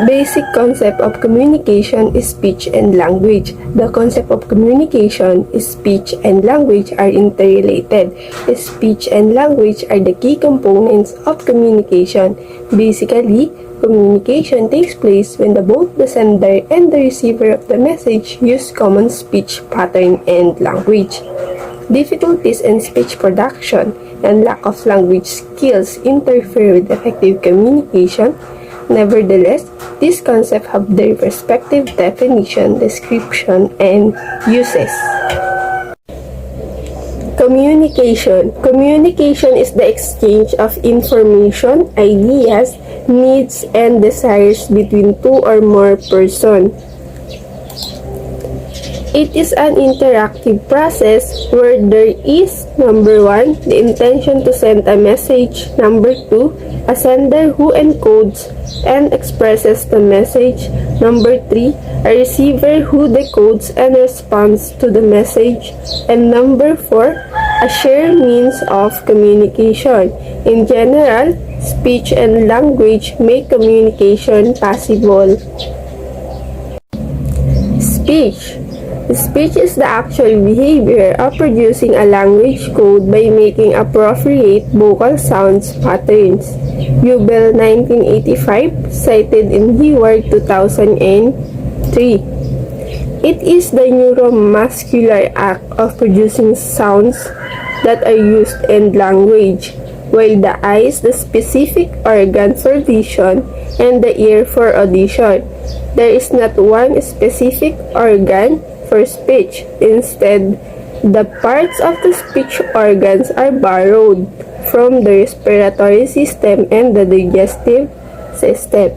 Basic concept of communication is speech and language. The concept of communication is speech and language are interrelated. Speech and language are the key components of communication. Basically, communication takes place when both the sender and the receiver of the message use common speech pattern and language. Difficulties in speech production and lack of language skills interfere with effective communication. Nevertheless, these concepts have their respective definition, description, and uses. Communication. Communication is the exchange of information, ideas, needs, and desires between two or more persons. It is an interactive process where there is, number 1, the intention to send a message, number 2, a sender who encodes and expresses the message, number 3, a receiver who decodes and responds to the message, and number 4, a shared means of communication. In general, speech and language make communication possible. Speech. Speech is the actual behavior of producing a language code by making appropriate vocal sounds patterns. Hubel 1985, cited in Hayward 2003. It is the neuromuscular act of producing sounds that are used in language, while the eye is the specific organ for vision and the ear for audition. There is not one specific organ for speech. Instead, the parts of the speech organs are borrowed from the respiratory system and the digestive system.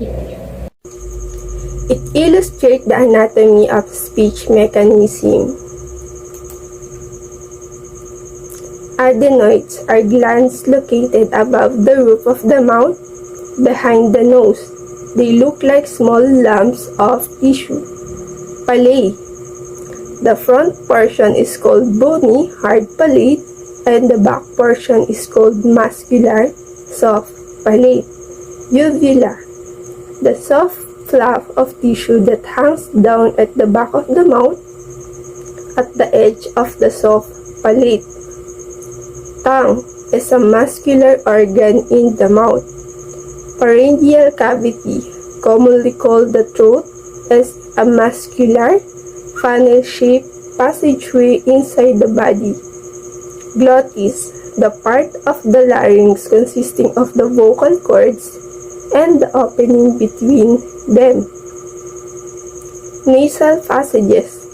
It illustrates the anatomy of speech mechanism. Adenoids are glands located above the roof of the mouth, behind the nose. They look like small lumps of tissue. Palate. The front portion is called bony, hard palate, and the back portion is called muscular, soft palate. Uvula. The soft fluff of tissue that hangs down at the back of the mouth, at the edge of the soft palate. Tongue is a muscular organ in the mouth. Pharyngeal cavity, commonly called the throat, is a muscular, funnel-shaped passageway inside the body. Glottis, the part of the larynx consisting of the vocal cords and the opening between them. Nasal passages,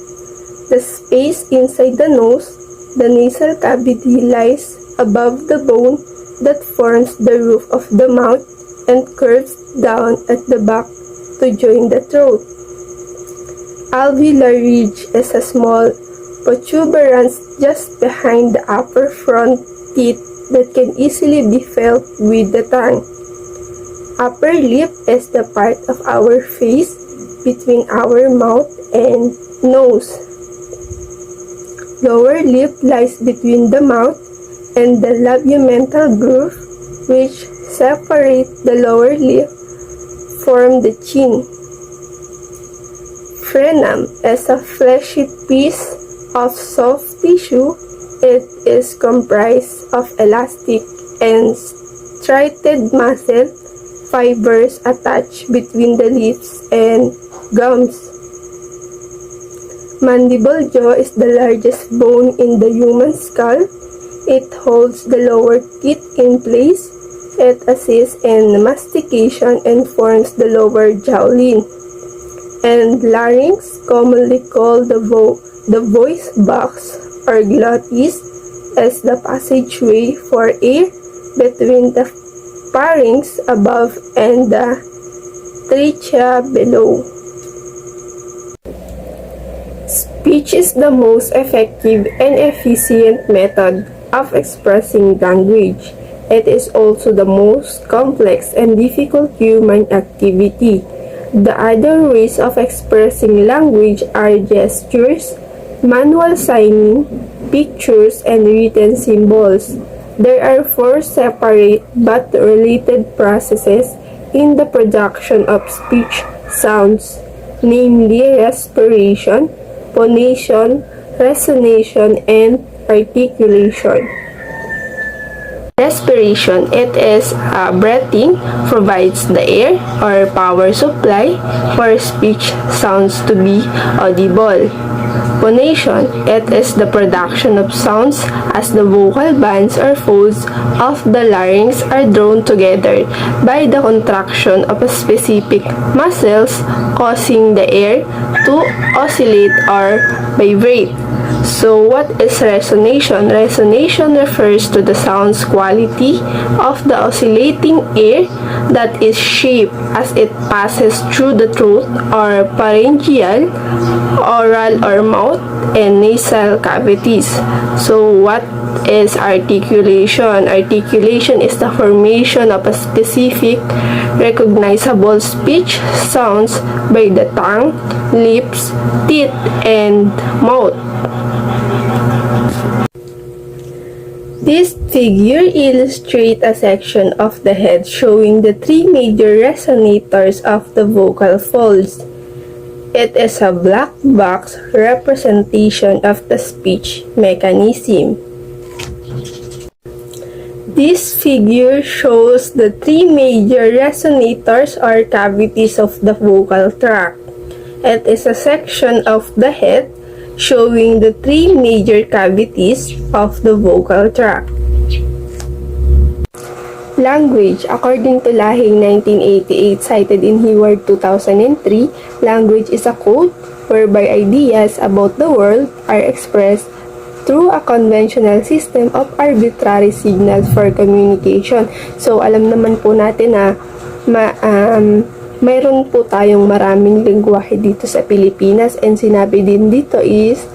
the space inside the nose. The nasal cavity lies above the bone that forms the roof of the mouth and curves down at the back to join the throat. Alveolar ridge is a small protuberance just behind the upper front teeth that can easily be felt with the tongue. Upper lip is the part of our face between our mouth and nose. Lower lip lies between the mouth and the labiomental groove, which separate the lower lip from the chin. Frenum is a fleshy piece of soft tissue. It is comprised of elastic and striated muscle fibers attached between the lips and gums. Mandible jaw is the largest bone in the human skull. It holds the lower teeth in place. It assists in mastication and forms the lower jawline. And larynx, commonly called the voice box or glottis, is the passageway for air between the pharynx above and the trachea below. Speech is the most effective and efficient method of expressing language. It is also the most complex and difficult human activity. The other ways of expressing language are gestures, manual signing, pictures, and written symbols. There are 4 separate but related processes in the production of speech sounds, namely respiration, phonation, resonation, and articulation. Respiration, it is breathing, provides the air or power supply for speech sounds to be audible. Phonation, it is the production of sounds as the vocal bands or folds of the larynx are drawn together by the contraction of a specific muscles causing the air to oscillate or vibrate. So what is resonation? Resonation refers to the sound's quality of the oscillating air that is shaped as it passes through the throat or pharyngeal, oral or mouth, and nasal cavities. So what is articulation? Articulation is the formation of a specific recognizable speech sounds by the tongue, lips, teeth, and mouth. This figure illustrates a section of the head showing the three major resonators of the vocal folds. It is a black box representation of the speech mechanism. This figure shows the three major resonators or cavities of the vocal tract. It is a section of the head showing the three major cavities of the vocal tract. Language. According to Lahing 1988 cited in Hayward 2003, language is a code whereby ideas about the world are expressed through a conventional system of arbitrary signals for communication. So, alam naman po natin na mayroon po tayong maraming lengguwahe dito sa Pilipinas, and sinabi din dito is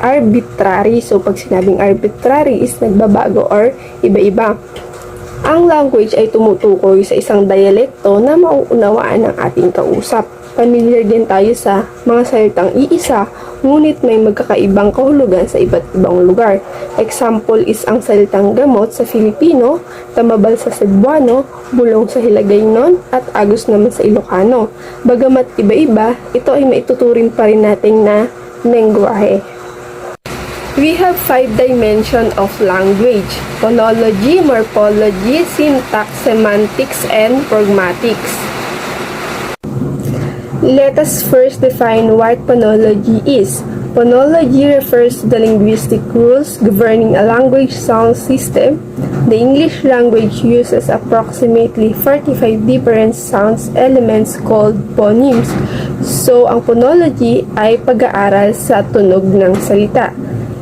arbitrary. So, pag sinabing arbitrary is nagbabago or iba-iba. Ang language ay tumutukoy sa isang dialekto na mauunawaan ng ating kausap. Familiar din tayo sa mga salitang iisa, ngunit may magkakaibang kahulugan sa iba't ibang lugar. Example is ang salitang gamot sa Filipino, tamabal sa Cebuano, bulong sa Hiligaynon, at agos naman sa Ilocano. Bagamat iba-iba, ito ay maituturing pa rin natin na lengguwahe. We have 5 dimensions of language: phonology, morphology, syntax, semantics, and pragmatics. Let us first define what phonology is. Phonology refers to the linguistic rules governing a language sound system. The English language uses approximately 45 different sounds elements called phonemes. So, ang phonology ay pag-aaral sa tunog ng salita.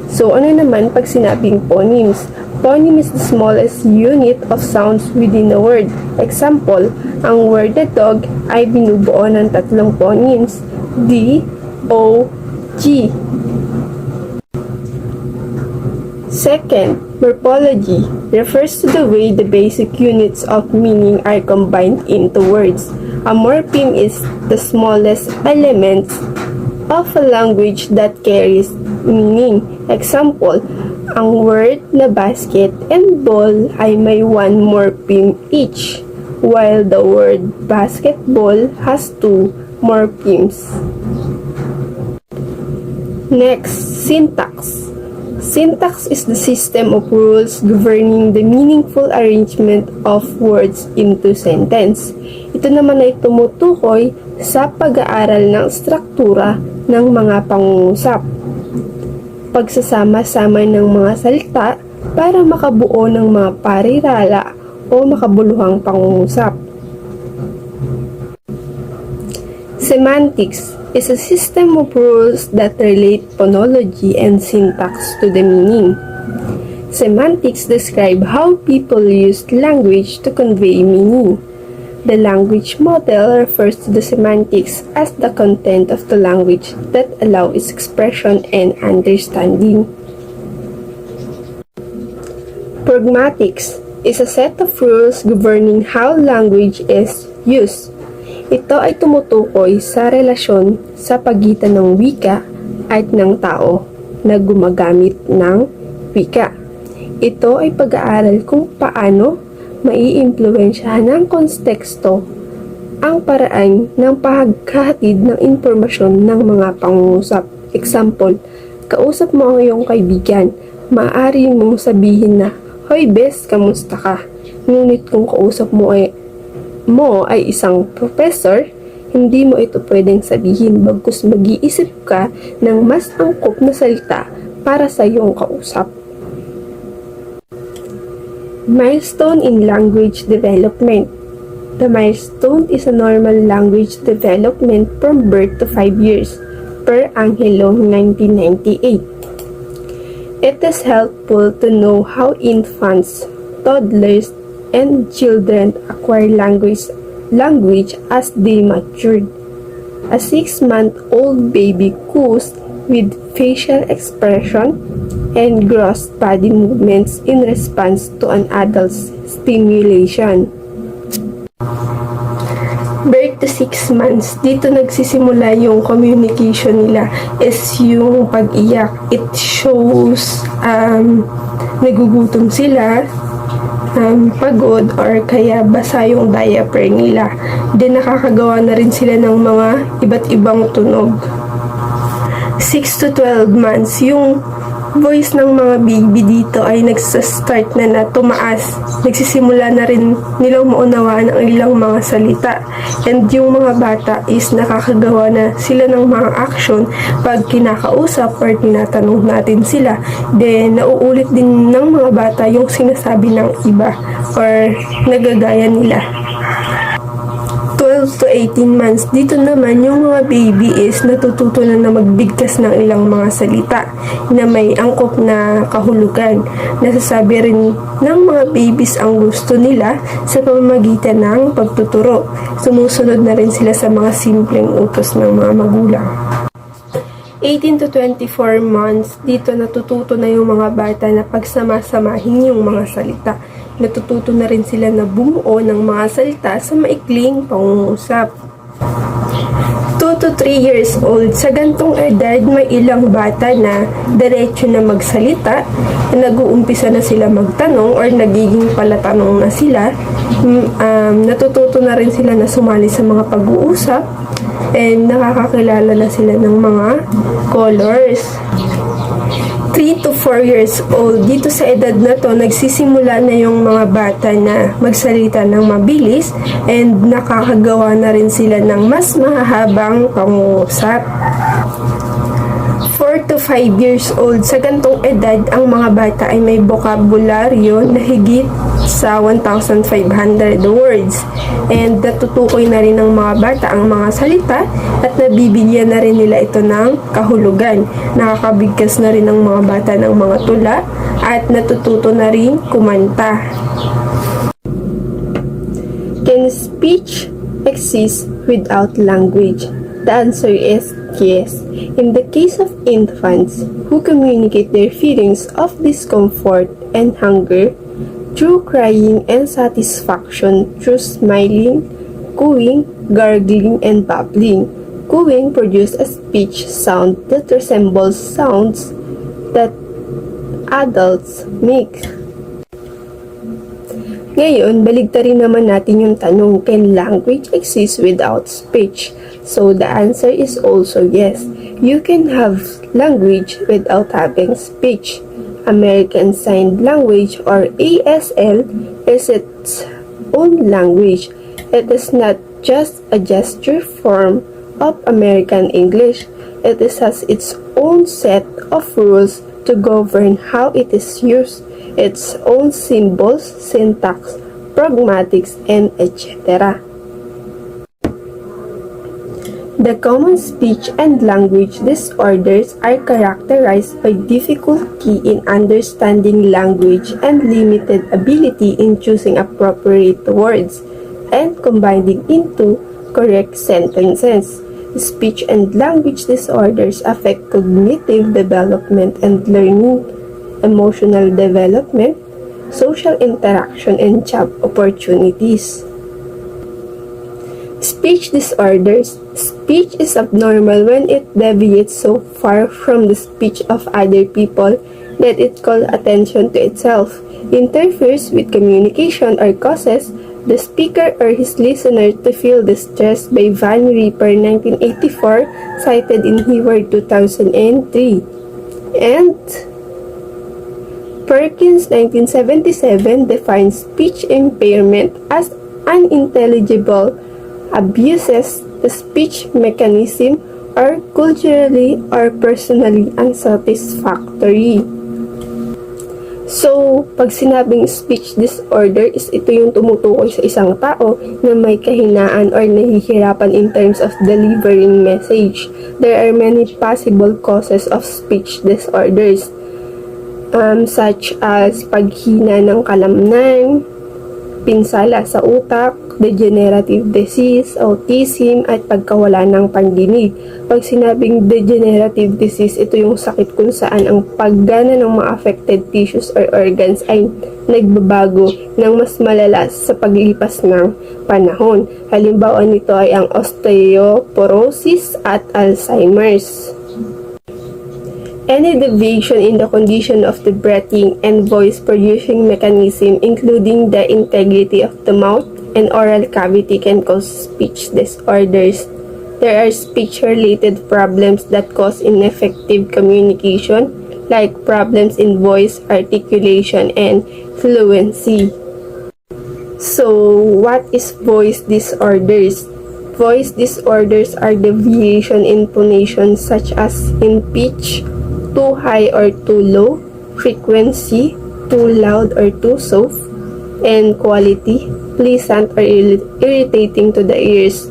So, ano naman pag sinabing phonemes? Phoneme is the smallest unit of sounds within a word. Example, ang word na dog ay binubuo ng 3 phonemes: D, O, G. Second, morphology refers to the way the basic units of meaning are combined into words. A morpheme is the smallest element of a language that carries meaning. Example, ang word na basket and ball ay may 1 morpheme each, while the word basketball has 2 morphemes. Next, syntax. Syntax is the system of rules governing the meaningful arrangement of words into sentence. Ito naman ay tumutukoy sa pag-aaral ng struktura ng mga pangungusap, pagsasama-sama ng mga salita para makabuo ng mga parirala o makabuluhang pangungusap. Semantics is a system of rules that relate phonology and syntax to the meaning. Semantics describe how people use language to convey meaning. The language model refers to the semantics as the content of the language that allow its expression and understanding. Pragmatics is a set of rules governing how language is used. Ito ay tumutukoy sa relasyon sa pagitan ng wika at ng tao na gumagamit ng wika. Ito ay pag-aaral kung paano maiimpluwensyahan ng konteksto ang paraan ng paghahatid ng impormasyon ng mga pangungusap. Example, kausap mo ang iyong kaibigan, maaari mong sabihin na, "Hoy bes, kamusta ka?" Ngunit kung kausap mo ay isang professor, hindi mo ito pwedeng sabihin, bagkus mag-iisip ka ng mas angkop na salita para sa iyong kausap. Milestone in language development. The milestone is a normal language development from birth to 5 years, per Angelo 1998. It is helpful to know how infants, toddlers, and children acquire language as they matured. A 6-month-old baby coos with facial expression and gross body movements in response to an adult's stimulation. Birth to 6 months, dito nagsisimula yung communication nila is yung pag-iyak. It shows nagugutom sila, pagod, or kaya basa yung diaper nila. Then nakakagawa na rin sila ng mga iba't ibang tunog. 6 to 12 months, yung voice ng mga baby dito ay nagsastart na tumaas. Nagsisimula na rin nilang maunawaan ang ilang mga salita. And yung mga bata is nakakagawa na sila ng mga action pag kinakausap or tinatanong natin sila. Then, nauulit din ng mga bata yung sinasabi ng iba or nagagaya nila. 12 to 18 months, dito naman yung mga baby is natututo na magbigkas ng ilang mga salita na may angkop na kahulugan. Nasasabi rin ng mga babies ang gusto nila sa pamamagitan ng pagtuturo. Sumusunod na rin sila sa mga simpleng utos ng mga magulang. 18 to 24 months, dito natututo na yung mga bata na pagsama-samahin yung mga salita. Natututo na rin sila na bumuo ng mga salita sa maikling pangungusap. 2 to 3 years old, sa gantong edad may ilang bata na diretso na magsalita, nag-uumpisa na sila magtanong or nagiging palatanong na sila. Natututo na rin sila na sumali sa mga pag-uusap and nakakakilala na sila ng mga colors. 3 to 4 years old, dito sa edad na to, nagsisimula na yung mga bata na magsalita ng mabilis and nakakagawa na rin sila ng mas mahahabang pangungusap. 4 to 5 years old, sa gantong edad, ang mga bata ay may bokabularyo na higit sa 1,500 words. And natutukoy na rin ng mga bata ang mga salita at nabibigyan na rin nila ito ng kahulugan. Nakakabigkas na rin ng mga bata ng mga tula at natututo na rin kumanta. Can speech exist without language? The answer is yes. In the case of infants who communicate their feelings of discomfort and hunger through crying and satisfaction through smiling, cooing, gargling, and babbling. Cooing produces a speech sound that resembles sounds that adults make. Ngayon, baligtarin naman natin yung tanong, can language exist without speech? So, the answer is also yes. You can have language without having speech. American Sign Language or ASL is its own language. It is not just a gesture form of American English. It has its own set of rules to govern how it is used, its own symbols, syntax, pragmatics, and etc. The common speech and language disorders are characterized by difficulty in understanding language and limited ability in choosing appropriate words and combining into correct sentences. Speech and language disorders affect cognitive development and learning, emotional development, social interaction, and job opportunities. Speech disorders. Speech is abnormal when it deviates so far from the speech of other people let it call attention to itself, interferes with communication, or causes the speaker or his listener to feel distressed by Van Rieper 1984, cited in Hayward 2003. And Perkins 1977 defines speech impairment as unintelligible abuses the speech mechanism or culturally or personally unsatisfactory. So, pag sinabing speech disorder is ito yung tumutukoy sa isang tao na may kahinaan or nahihirapan in terms of delivering message. There are many possible causes of speech disorders, such as paghina ng kalamnan, pinsala sa utak, degenerative disease, autism, at pagkawala ng pandinig. Pag sinabing degenerative disease, ito yung sakit kung saan ang paggana ng mga affected tissues or organs ay nagbabago ng mas malala sa paglipas ng panahon. Halimbawa nito ay ang osteoporosis at Alzheimer's. Any deviation in the condition of the breathing and voice-producing mechanism, including the integrity of the mouth and oral cavity, can cause speech disorders. There are speech-related problems that cause ineffective communication, like problems in voice, articulation, and fluency. So, what is voice disorders? Voice disorders are deviation in tonation such as in pitch, too high or too low, frequency, too loud or too soft, and quality, pleasant or irritating to the ears.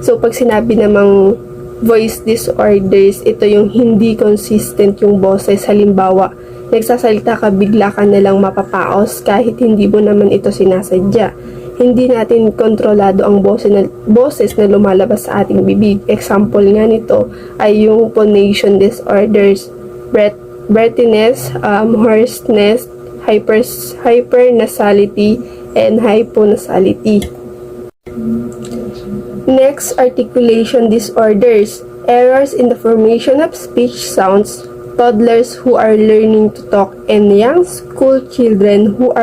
So, pag sinabi namang voice disorders, ito yung hindi consistent yung boses. Halimbawa, nagsasalita ka, bigla ka nalang mapapaos kahit hindi mo naman ito sinasadya. Hindi natin kontrolado ang boses na lumalabas sa ating bibig. Example nga nito ay yung phonation disorders, breathiness, hoarseness, hypernasality, and hyponasality. Next, articulation disorders. Errors in the formation of speech sounds. Toddlers who are learning to talk and young school children who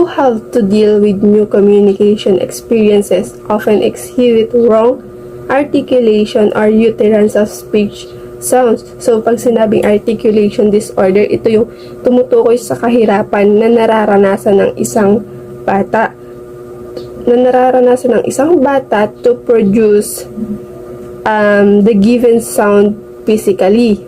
have to deal with new communication experiences often exhibit wrong articulation or utterance of speech sounds. So, pag sinabing articulation disorder, ito yung tumutukoy sa kahirapan na nararanasan ng isang bata. To produce the given sound physically.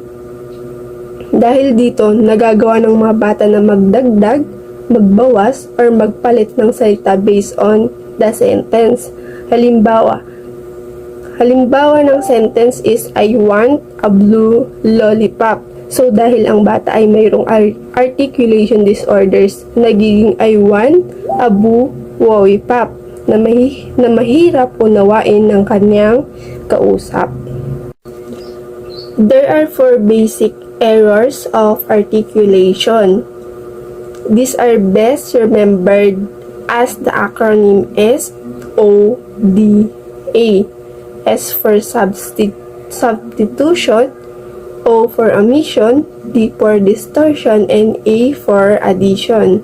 Dahil dito, nagagawa ng mga bata na magdagdag, magbawas, or magpalit ng salita based on the sentence. Halimbawa ng sentence is, I want a blue lollipop. So, dahil ang bata ay mayroong articulation disorders, nagiging I want a blue lollipop na mahirap unawain ng kanyang kausap. There are 4 basic errors of articulation. These are best remembered as the acronym SODA. S for substitution, O for omission, D for distortion, and A for addition.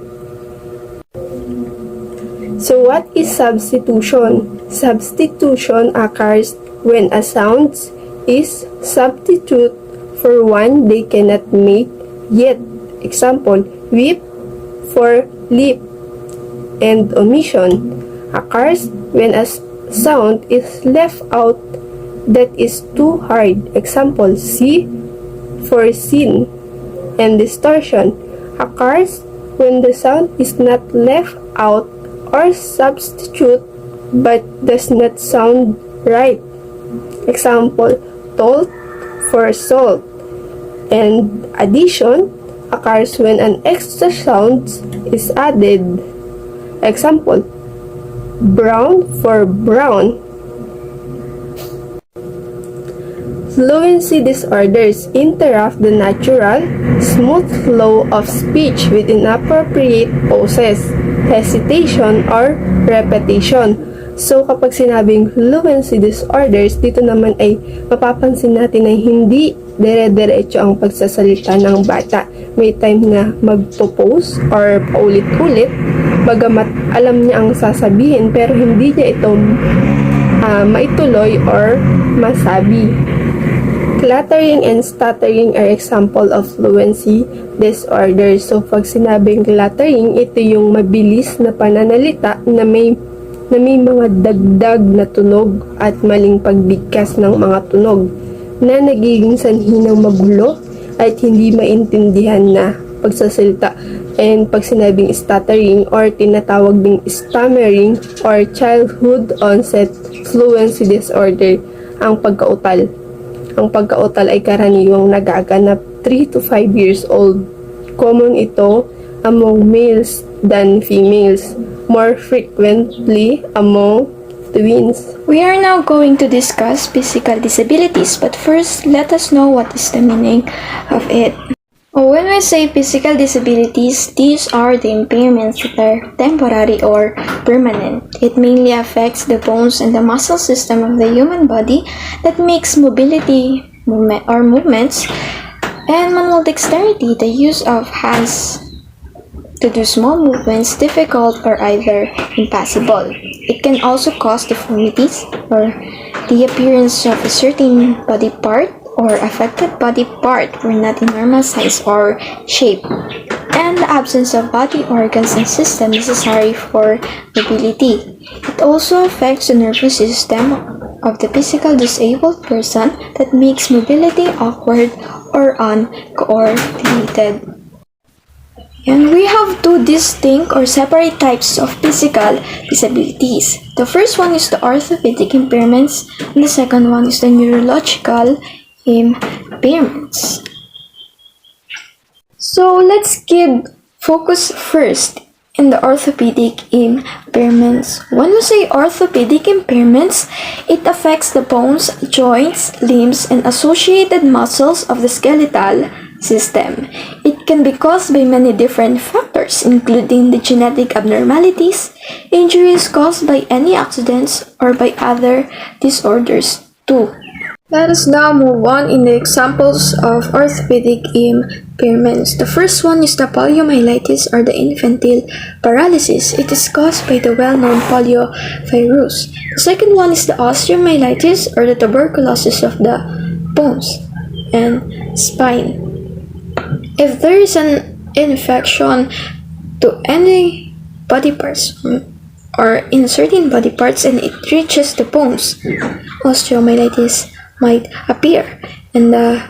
So what is substitution? Substitution occurs when a sound is substitute for one they cannot make yet. Example, whip for lip. And omission occurs when a sound is left out that is too hard. Example, C for sin. And distortion occurs when the sound is not left out or substitute but does not sound right. Example, salt for salt. And addition occurs when an extra sound is added. Example, brown for brown. Fluency disorders interrupt the natural, smooth flow of speech with inappropriate pauses, hesitation, or repetition. So kapag sinabing fluency disorders, dito naman ay mapapansin natin na hindi dire-diretso ang pagsasalita ng bata. May time na magpo-pause or paulit-ulit, bagamat alam niya ang sasabihin pero hindi niya ito maituloy or masabi. Cluttering and stuttering are example of fluency disorders. So pag sinabing cluttering, ito yung mabilis na pananalita na may mga dagdag na tunog at maling pagbigkas ng mga tunog na nagiging sanhi ng magulo at hindi maintindihan na pagsasalita. And pag sinabing stuttering or tinatawag ding stammering or childhood onset fluency disorder, ang pagkautal. Ang pagkautal ay karaniwang nagaganap 3 to 5 years old. Common ito among males than females, more frequently among twins. We are now going to discuss physical disabilities, but first, let us know what is the meaning of it. When we say physical disabilities, these are the impairments that are temporary or permanent. It mainly affects the bones and the muscle system of the human body that makes mobility or movements and manual dexterity, the use of hands to do small movements, difficult or either impossible. It can also cause deformities or the appearance of a certain body part or affected body part were not in normal size or shape, and the absence of body organs and system necessary for mobility. It also affects the nervous system of the physical disabled person that makes mobility awkward or uncoordinated. And we have two distinct or separate types of physical disabilities. The first one is the orthopedic impairments, and the second one is the neurological impairments. So let's focus first in the orthopedic impairments. When we say orthopedic impairments, it affects the bones, joints, limbs, and associated muscles of the skeletal system. It can be caused by many different factors, including the genetic abnormalities, injuries caused by any accidents, or by other disorders too. Let us now move on in the examples of orthopedic impairments. The first one is the poliomyelitis or the infantile paralysis. It is caused by the well-known poliovirus. The second one is the osteomyelitis or the tuberculosis of the bones and spine. If there is an infection to any body parts or in certain body parts and it reaches the bones, osteomyelitis might appear. And the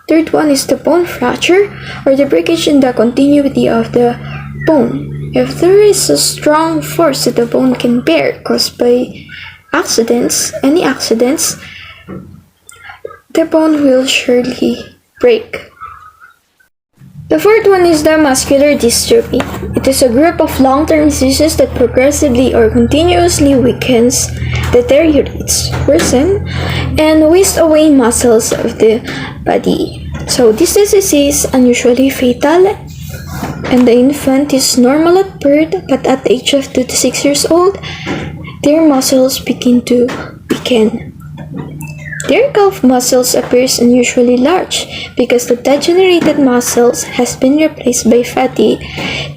third one is the bone fracture or the breakage in the continuity of the bone. If there is a strong force that the bone can bear caused by any accidents, the bone will surely break. The fourth one is the muscular dystrophy. It is a group of long-term diseases that progressively or continuously weakens, deteriorates, worsen, and wastes away muscles of the body. So this disease is unusually fatal, and the infant is normal at birth, but at the age of 2 to 6 years old, their muscles begin to weaken. Their calf muscles appears unusually large because the degenerated muscles has been replaced by fatty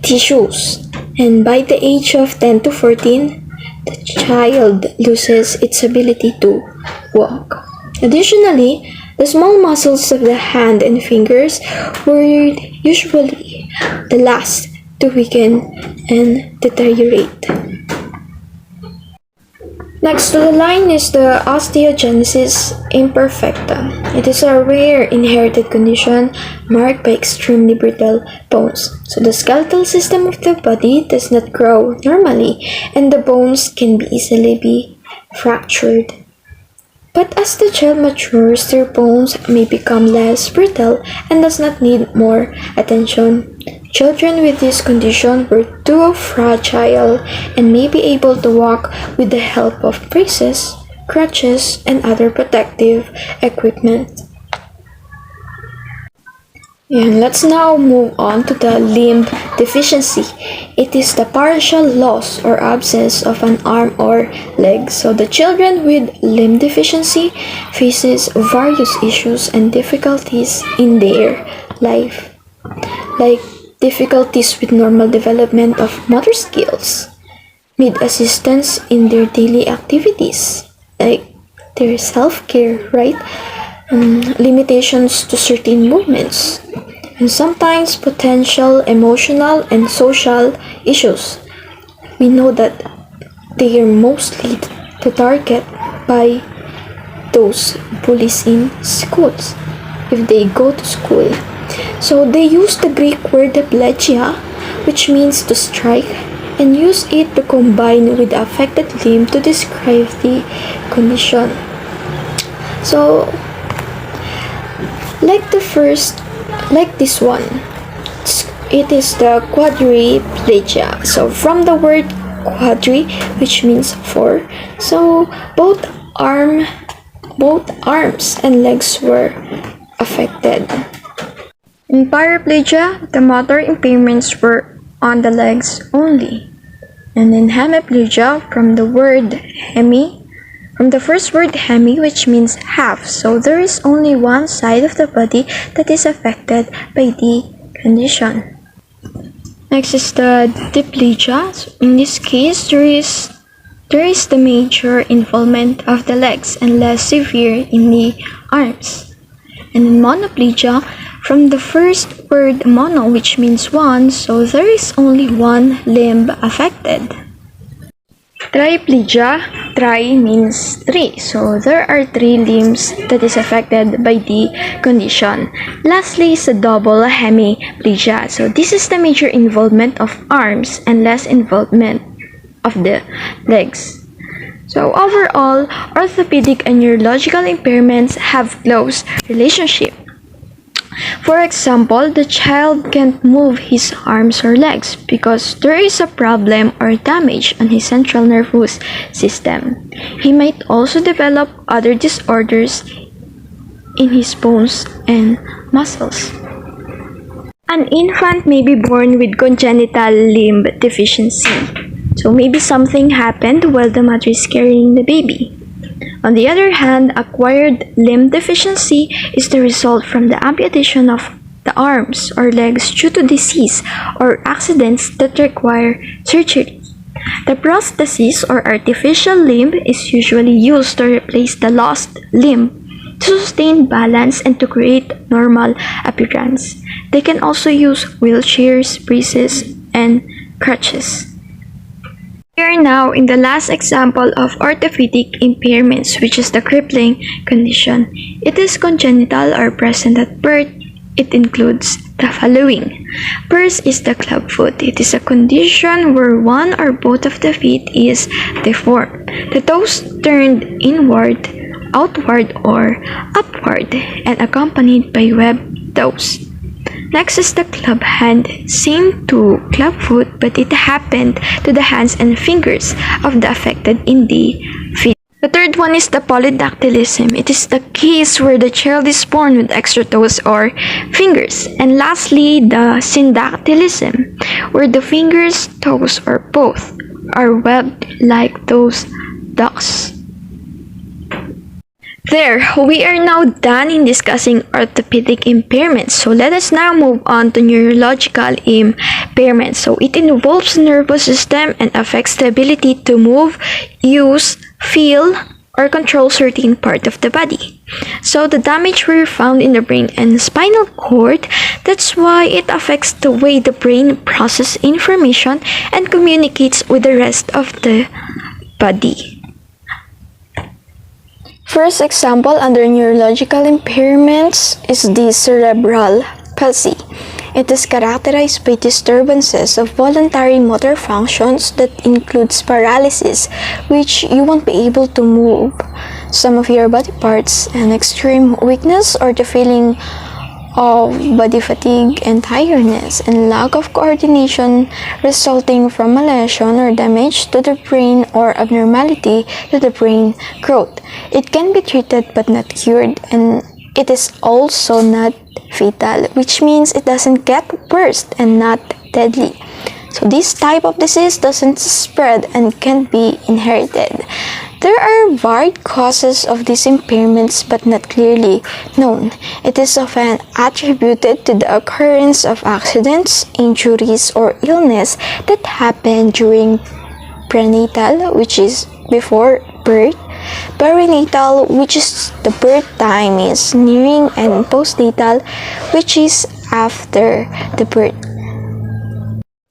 tissues. And by the age of 10 to 14, the child loses its ability to walk. Additionally, the small muscles of the hand and fingers were usually the last to weaken and deteriorate. Next to the line is the osteogenesis imperfecta. It is a rare inherited condition marked by extremely brittle bones. So the skeletal system of the body does not grow normally and the bones can easily be fractured. But as the child matures, their bones may become less brittle and does not need more attention. Children with this condition were too fragile and may be able to walk with the help of braces, crutches, and other protective equipment. And let's now move on to the limb deficiency. It is the partial loss or absence of an arm or leg. So the children with limb deficiency faces various issues and difficulties in their life, like difficulties with normal development of motor skills, need assistance in their daily activities, like their self-care, right? Limitations to certain movements, and sometimes potential emotional and social issues. We know that they are mostly the target by those bullies in schools if they go to school. So they use the Greek word eplegia, which means to strike, and use it to combine with the affected limb to describe the condition. So like this one, it is the quadriplegia. So from the word quadri, which means four, so both arms and legs were affected. In paraplegia, the motor impairments were on the legs only. And in hemiplegia, from the first word hemi, which means half, so there is only one side of the body that is affected by the condition. Next is the diplegia. In this case, there is the major involvement of the legs and less severe in the arms. And in monoplegia, from the first word mono, which means one, so there is only one limb affected. Triplegia, tri means three, so there are three limbs that is affected by the condition. Lastly is the double hemiplegia, so this is the major involvement of arms and less involvement of the legs. So overall, orthopedic and neurological impairments have close relationship. For example, the child can't move his arms or legs because there is a problem or damage on his central nervous system. He might also develop other disorders in his bones and muscles. An infant may be born with congenital limb deficiency. So maybe something happened while the mother is carrying the baby. On the other hand, acquired limb deficiency is the result from the amputation of the arms or legs due to disease or accidents that require surgery. The prosthesis or artificial limb is usually used to replace the lost limb to sustain balance and to create normal appearance. They can also use wheelchairs, braces, and crutches. We are now in the last example of orthopedic impairments, which is the crippling condition. It is congenital or present at birth. It includes the following. First is the clubfoot. It is a condition where one or both of the feet is deformed. The toes turned inward, outward, or upward, and accompanied by webbed toes. Next is the club hand, same to clubfoot, but it happened to the hands and fingers of the affected in the feet. The third one is the polydactylism. It is the case where the child is born with extra toes or fingers. And lastly, the syndactylism, where the fingers, toes, or both are webbed like those ducks. There, we are now done in discussing orthopedic impairments. So let us now move on to neurological impairments. So it involves the nervous system and affects the ability to move, use, feel, or control certain part of the body. So the damage were found in the brain and spinal cord. That's why it affects the way the brain processes information and communicates with the rest of the body. First example under neurological impairments is the cerebral palsy. It is characterized by disturbances of voluntary motor functions that includes paralysis, which you won't be able to move some of your body parts, and extreme weakness or the feeling of body fatigue and tiredness, and lack of coordination resulting from a lesion or damage to the brain or abnormality to the brain growth. It can be treated but not cured, and it is also not fatal, which means it doesn't get worse and not deadly. So this type of disease doesn't spread and can be inherited. There are varied causes of these impairments but not clearly known. It is often attributed to the occurrence of accidents, injuries, or illness that happen during prenatal, which is before birth, perinatal, which is the birth time is nearing, and postnatal, which is after the birth.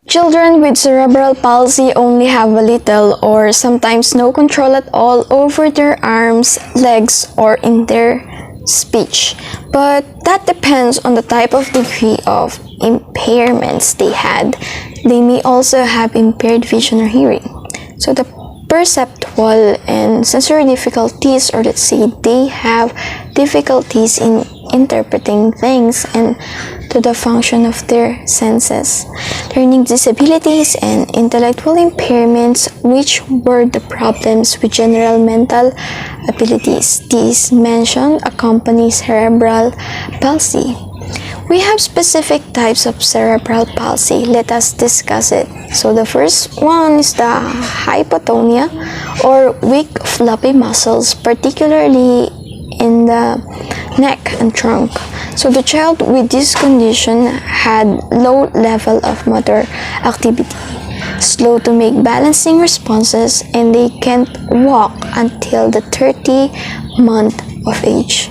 Children with cerebral palsy only have a little or sometimes no control at all over their arms, legs, or in their speech. But that depends on the type of degree of impairments they had. They may also have impaired vision or hearing. So the perceptual and sensory difficulties, or let's say they have difficulties in interpreting things and to the function of their senses. Learning disabilities and intellectual impairments, which were the problems with general mental abilities. These mentioned accompany cerebral palsy. We have specific types of cerebral palsy. Let us discuss it. So the first one is the hypotonia, or weak floppy muscles, particularly in the neck and trunk. So the child with this condition had low level of motor activity, slow to make balancing responses, and they can't walk until the 30th month of age.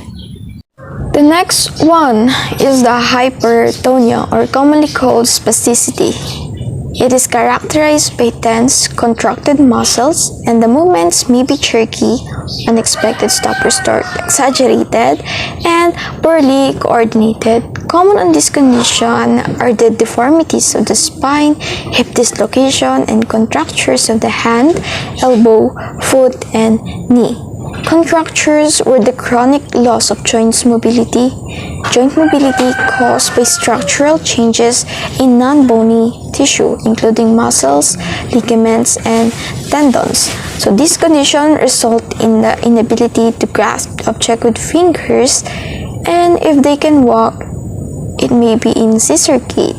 The next one is the hypertonia, or commonly called spasticity. It is characterized by tense, contracted muscles, and the movements may be jerky, unexpected stop or start, exaggerated, and poorly coordinated. Common on this condition are the deformities of the spine, hip dislocation, and contractures of the hand, elbow, foot, and knee. Contractures were the chronic loss of joint mobility caused by structural changes in non-bony tissue, including muscles, ligaments, and tendons. So this condition results in the inability to grasp objects with fingers, and if they can walk, it may be in scissor gait.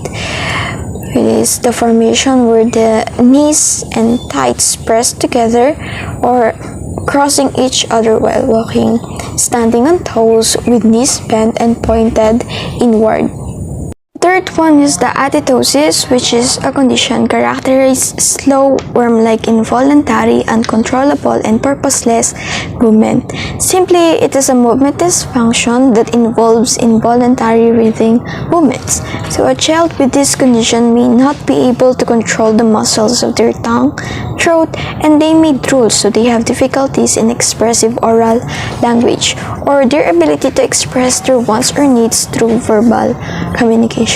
It is the formation where the knees and thighs press together or crossing each other while walking, standing on toes with knees bent and pointed inward. Third one is the atetosis, which is a condition characterized slow, worm-like, involuntary, uncontrollable, and purposeless movement. Simply, it is a movement dysfunction that involves involuntary breathing movements. So a child with this condition may not be able to control the muscles of their tongue, throat, and they may drool, so they have difficulties in expressive oral language or their ability to express their wants or needs through verbal communication.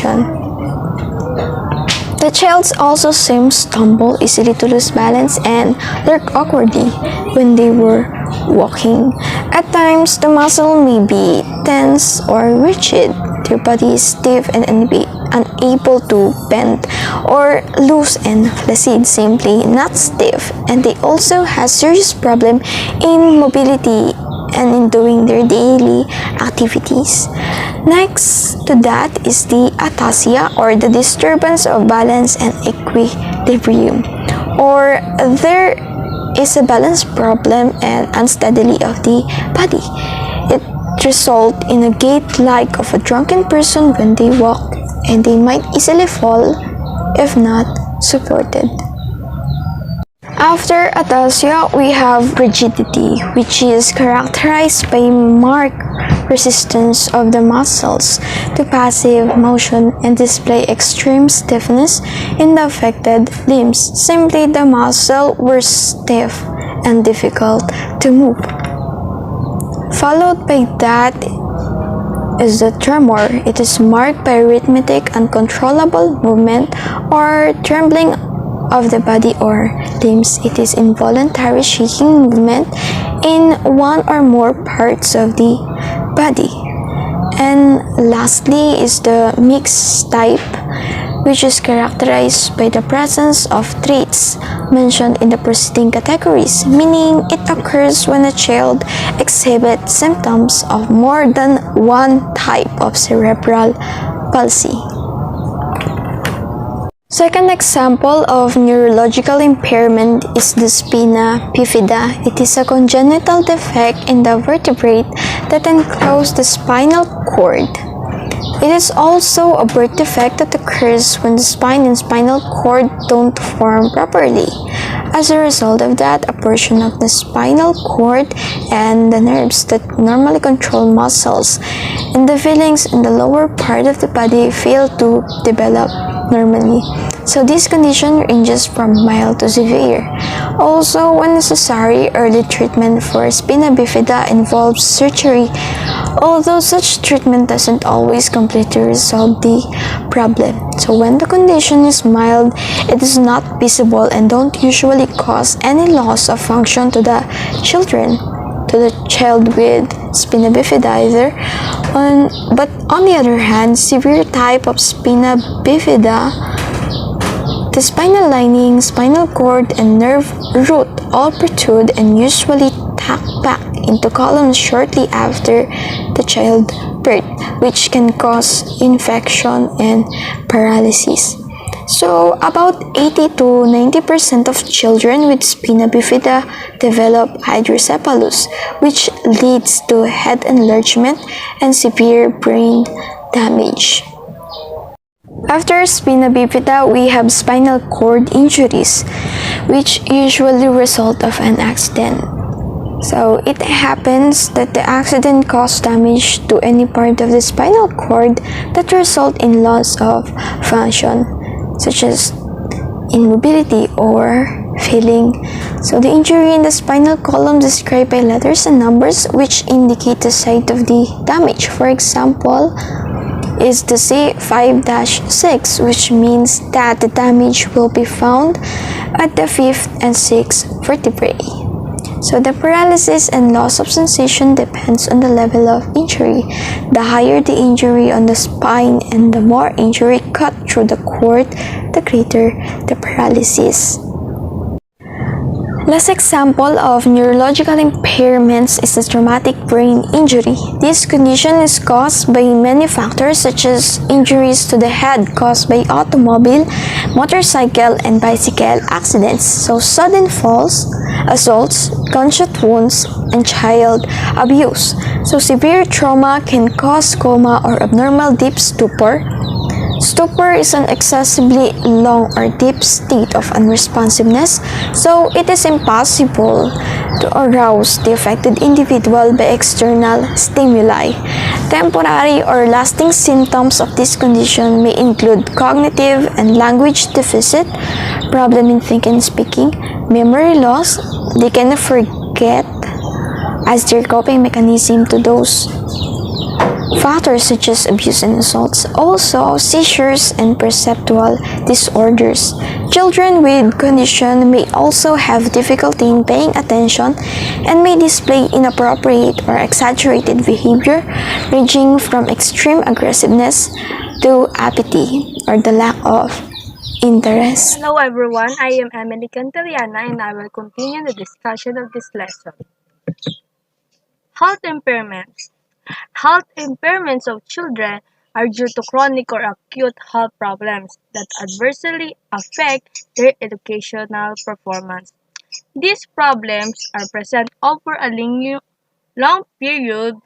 The child also seems stumble, easily to lose balance, and lurk awkwardly when they were walking. At times, the muscle may be tense or rigid. Their body is stiff and unable to bend, or loose and flaccid, simply not stiff, and they also have serious problem in mobility and in doing their daily activities. Next to that is the ataxia, or the disturbance of balance and equilibrium, or there is a balance problem and unsteadily of the body. It results in a gait like of a drunken person when they walk, and they might easily fall if not supported. After ataxia, we have rigidity, which is characterized by marked resistance of the muscles to passive motion and display extreme stiffness in the affected limbs. Simply, the muscles were stiff and difficult to move. Followed by that is the tremor. It is marked by rhythmic, uncontrollable movement or trembling of the body or limbs. It is involuntary shaking movement in one or more parts of the body. And lastly is the mixed type, which is characterized by the presence of traits mentioned in the preceding categories, meaning it occurs when a child exhibits symptoms of more than one type of cerebral palsy. Second example of neurological impairment is the spina bifida. It is a congenital defect in the vertebrae that enclose the spinal cord. It is also a birth defect that occurs when the spine and spinal cord don't form properly. As a result of that, a portion of the spinal cord and the nerves that normally control muscles and the feelings in the lower part of the body fail to develop normally. So this condition ranges from mild to severe. Also, when necessary, early treatment for spina bifida involves surgery, although such treatment doesn't always completely resolve the problem. So when the condition is mild, it is not visible and don't usually cause any loss of function to the child with spina bifida either. But on the other hand, severe type of spina bifida, the spinal lining, spinal cord, and nerve root all protrude and usually tuck back into columns shortly after the childbirth, which can cause infection and paralysis. So, about 80 to 90% of children with spina bifida develop hydrocephalus, which leads to head enlargement and severe brain damage. After spina bifida, we have spinal cord injuries, which usually result of an accident. So it happens that the accident caused damage to any part of the spinal cord that result in loss of function, such as immobility or feeling. So the injury in the spinal column described by letters and numbers which indicate the site of the damage. For example, is the C5-6, which means that the damage will be found at the 5th and 6th vertebrae. So the paralysis and loss of sensation depends on the level of injury. The higher the injury on the spine and the more injury cut through the cord, the greater the paralysis. Last example of neurological impairments is a traumatic brain injury. This condition is caused by many factors such as injuries to the head caused by automobile, motorcycle, and bicycle accidents. So sudden falls, assaults, gunshot wounds, and child abuse. So severe trauma can cause coma or abnormal deep stupor. Stupor is an excessively long or deep state of unresponsiveness, so it is impossible to arouse the affected individual by external stimuli. Temporary or lasting symptoms of this condition may include cognitive and language deficit, problem in thinking and speaking, memory loss, they can forget as their coping mechanism to those factors such as abuse and assaults, also seizures and perceptual disorders. Children with condition may also have difficulty in paying attention and may display inappropriate or exaggerated behavior ranging from extreme aggressiveness to apathy or the lack of interest. Hello everyone, I am Emily Cantillana and I will continue the discussion of this lesson. Health impairments. Health impairments of children are due to chronic or acute health problems that adversely affect their educational performance. These problems are present over a long period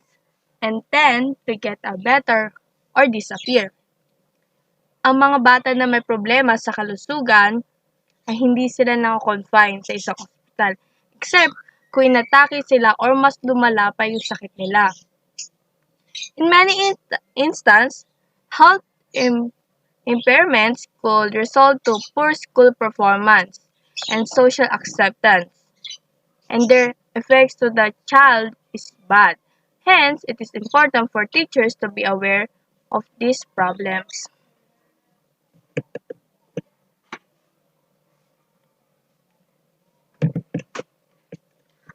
and tend to get better or disappear. Ang mga bata na may problema sa kalusugan ay hindi sila naka-confine sa isang ospital except kung inatake sila or mas lumala pa yung sakit nila. In many instances, health impairments could result to poor school performance and social acceptance, and their effects to the child is bad. Hence, it is important for teachers to be aware of these problems.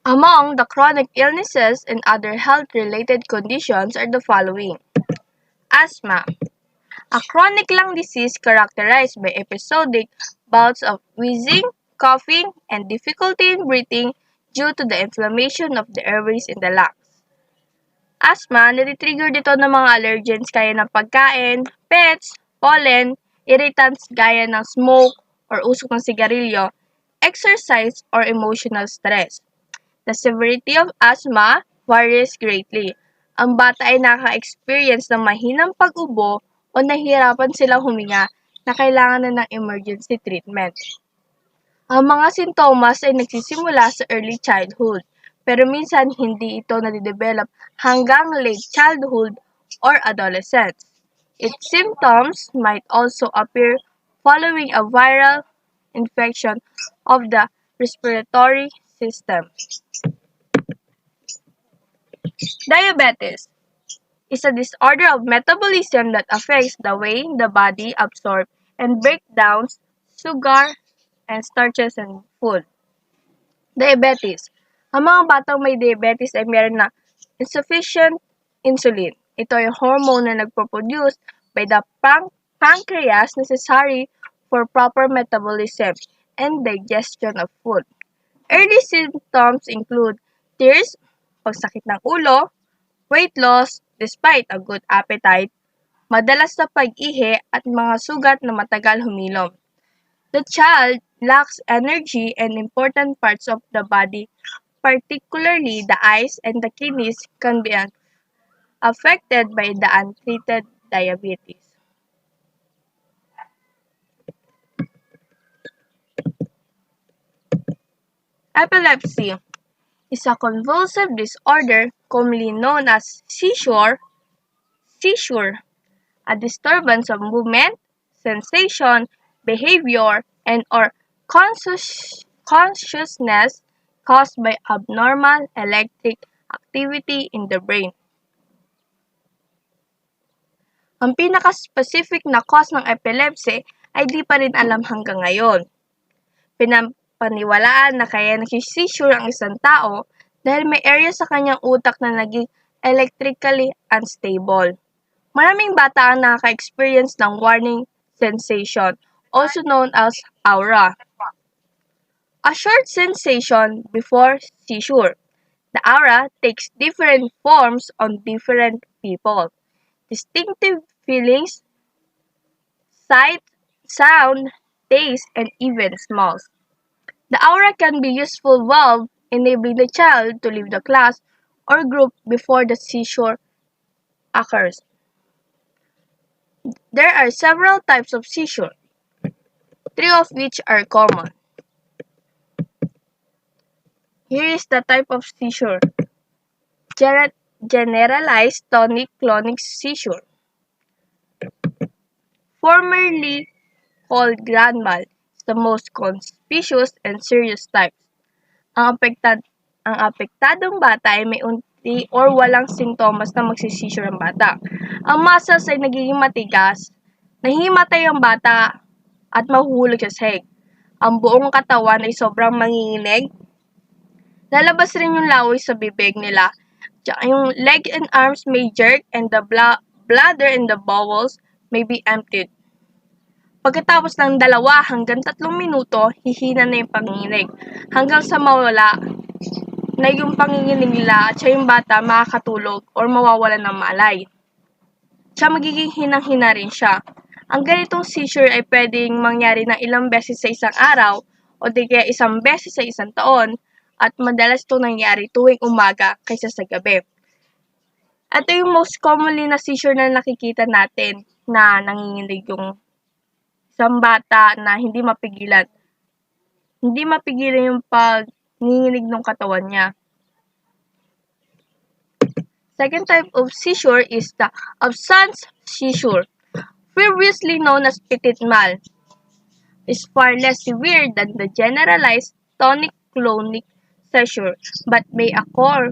Among the chronic illnesses and other health-related conditions are the following. Asthma. A chronic lung disease characterized by episodic bouts of wheezing, coughing, and difficulty in breathing due to the inflammation of the airways in the lungs. Asthma, natitrigger dito ng mga allergens kaya ng pagkain, pets, pollen, irritants gaya ng smoke or usok ng sigarilyo, exercise, or emotional stress. The severity of asthma varies greatly. Ang bata ay naka-experience ng mahinang pag-ubo o nahihirapan silang huminga na kailangan na ng emergency treatment. Ang mga sintomas ay nagsisimula sa early childhood, pero minsan hindi ito nadidevelop hanggang late childhood or adolescence. Its symptoms might also appear following a viral infection of the respiratory system. Diabetes is a disorder of metabolism that affects the way the body absorbs and breaks down sugar and starches in food. Diabetes. Ang mga batang may diabetes ay meron na insufficient insulin. Ito ay hormone na nagpo-produce by the pancreas necessary for proper metabolism and digestion of food. Early symptoms include tears, pagsakit ng ulo, weight loss despite a good appetite, madalas na pag-ihi at mga sugat na matagal humilom. The child lacks energy and important parts of the body, particularly the eyes and the kidneys, can be affected by the untreated diabetes. Epilepsy is a convulsive disorder commonly known as seizure, a disturbance of movement, sensation, behavior, and or consciousness caused by abnormal electric activity in the brain. Ang pinaka-specific na cause ng epilepsy ay di pa rin alam hanggang ngayon. Pinapaniwalaan na kaya nag-seizure ang isang tao dahil may area sa kanyang utak na naging electrically unstable. Maraming bata ang nakaka-experience ng warning sensation, also known as aura. A short sensation before seizure. The aura takes different forms on different people. Distinctive feelings, sight, sound, taste, and even smells. The aura can be useful valve enabling the child to leave the class or group before the seizure occurs. There are several types of seizure, 3 of which are common. Here is the type of seizure. Generalized tonic-clonic seizure, formerly called grand mal, is the most conspicuous and serious type. Ang apektadong bata ay may unti or walang sintomas na magsiseizure ang bata. Ang muscles ay nagiging matigas, nahimatay ang bata at mahuhulog sa sahig. Ang buong katawan ay sobrang manginginig. Lalabas rin yung laway sa bibig nila. Yung leg and arms may jerk and the bladder and the bowels may be emptied. Pagkatapos ng 2 hanggang 3 minuto, hihina na yung panginginig. Hanggang sa mawala na yung panginginig nila at siya yung bata makakatulog or mawawala ng malay. Siya magiging hinang-hina rin siya. Ang ganitong seizure ay pwedeng mangyari ng ilang beses sa isang araw o di kaya isang beses sa isang taon at madalas ito nangyari tuwing umaga kaysa sa gabi. Ito yung most commonly na seizure na nakikita natin na nanginginig yung isang bata na hindi mapigilan. Hindi mapigilan yung pagninginig ng katawan niya. Second type of seizure is the absence seizure, previously known as petit mal. Is far less severe than the generalized tonic-clonic seizure, but may occur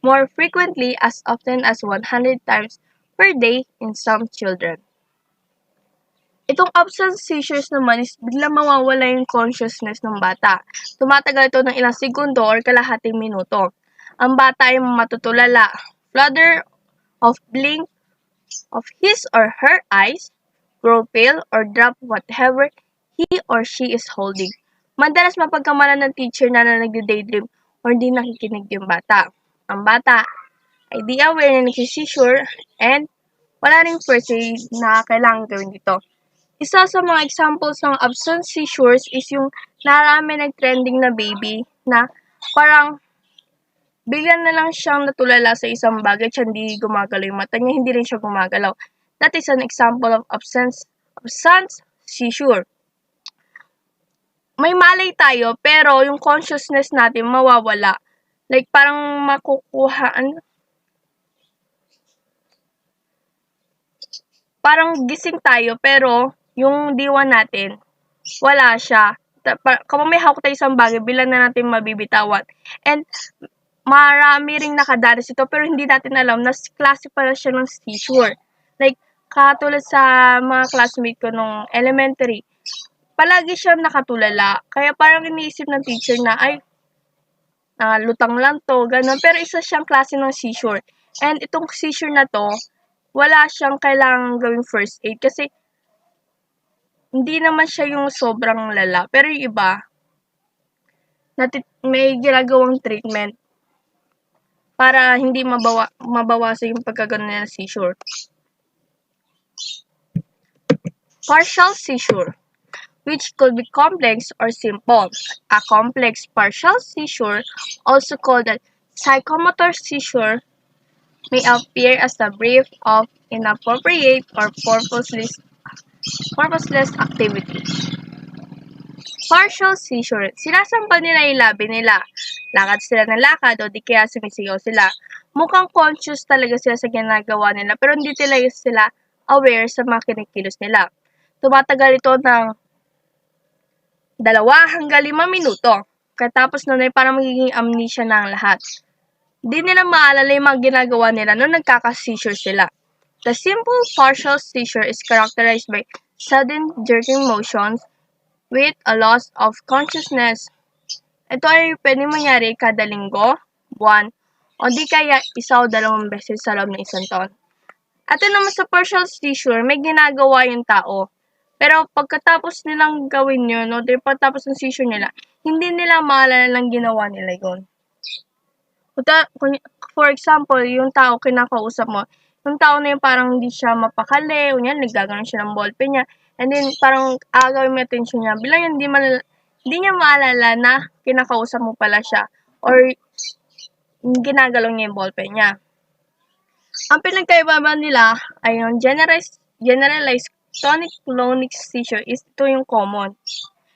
more frequently as often as 100 times per day in some children. Itong absence seizures naman is biglang mawawala yung consciousness ng bata. Tumatagal ito ng ilang segundo or kalahating minuto. Ang bata ay matutulala, flutter, of blink of his or her eyes, grow pale, or drop whatever he or she is holding. Madalas mapagkamalan ng teacher na nagde-daydream or hindi nakikinig yung bata. Ang bata ay di aware na nagsisisure and wala ring first aid na kailangan gawin dito. Isa sa mga examples ng absent seizures is yung narami nag-trending na baby na parang bigla na lang siyang natulala sa isang bagay at hindi gumagalaw yung mata niya, hindi rin siya gumagalaw. That is an example of absent seizure. May malay tayo pero yung consciousness natin mawawala. Like parang parang gising tayo pero yung diwa natin wala siya. Kapag may hawak tayo isang bagay, bilang na natin mabibitawan. And marami ring nakadanas ito pero hindi natin alam na klase pala siya ng seizure. Like, katulad sa mga classmate ko nung elementary, palagi siya nakatulala. Kaya parang iniisip ng teacher na, ay, lutang lang to, ganun. Pero isa siyang klase ng seizure. And itong seizure na to, wala siyang kailangang gawing first aid kasi hindi naman siya yung sobrang lala. Pero yung iba, may ginagawang treatment para hindi mabawasan yung pagkagano ng seizure. Partial seizure, which could be complex or simple. A complex partial seizure, also called a psychomotor seizure, may appear as a brief of inappropriate or purposeless activity. Partial seizure, sinasampal nila yung labi nila. Lakad sila ng lakad o di kaya sumisigaw sila. Mukhang conscious talaga sila sa ginagawa nila pero hindi talaga sila aware sa mga kinikilos nila. Tumatagal ito ng 2 hanggang 5 minuto. Katapos nun ay parang magiging amnesia na ang lahat. Di nila maalala yung mga ginagawa nila nung nagkaka-seizure sila. The simple partial seizure is characterized by sudden jerking motions with a loss of consciousness. Ito ay pwedeng mangyari kada linggo, buwan, o di kaya 1 o 2 beses sa loob ng isang taon. At naman sa partial seizure, may ginagawa yung tao. Pero pagkatapos nilang gawin yun, o di pagkatapos ng seizure nila, hindi nila maalala lang ginawa nila yun. For example, yung tao kinakausap mo, yung tao na yun parang hindi siya mapakali, o yan, naggagano siya ng ballpen niya, and then parang agawin mo attention niya, bilang hindi niya maalala na kinakausap mo pala siya, or ginagalaw niya yung ballpen niya. Ang pinagkaiba nila ay yung generalized tonic-clonic seizure is ito yung common.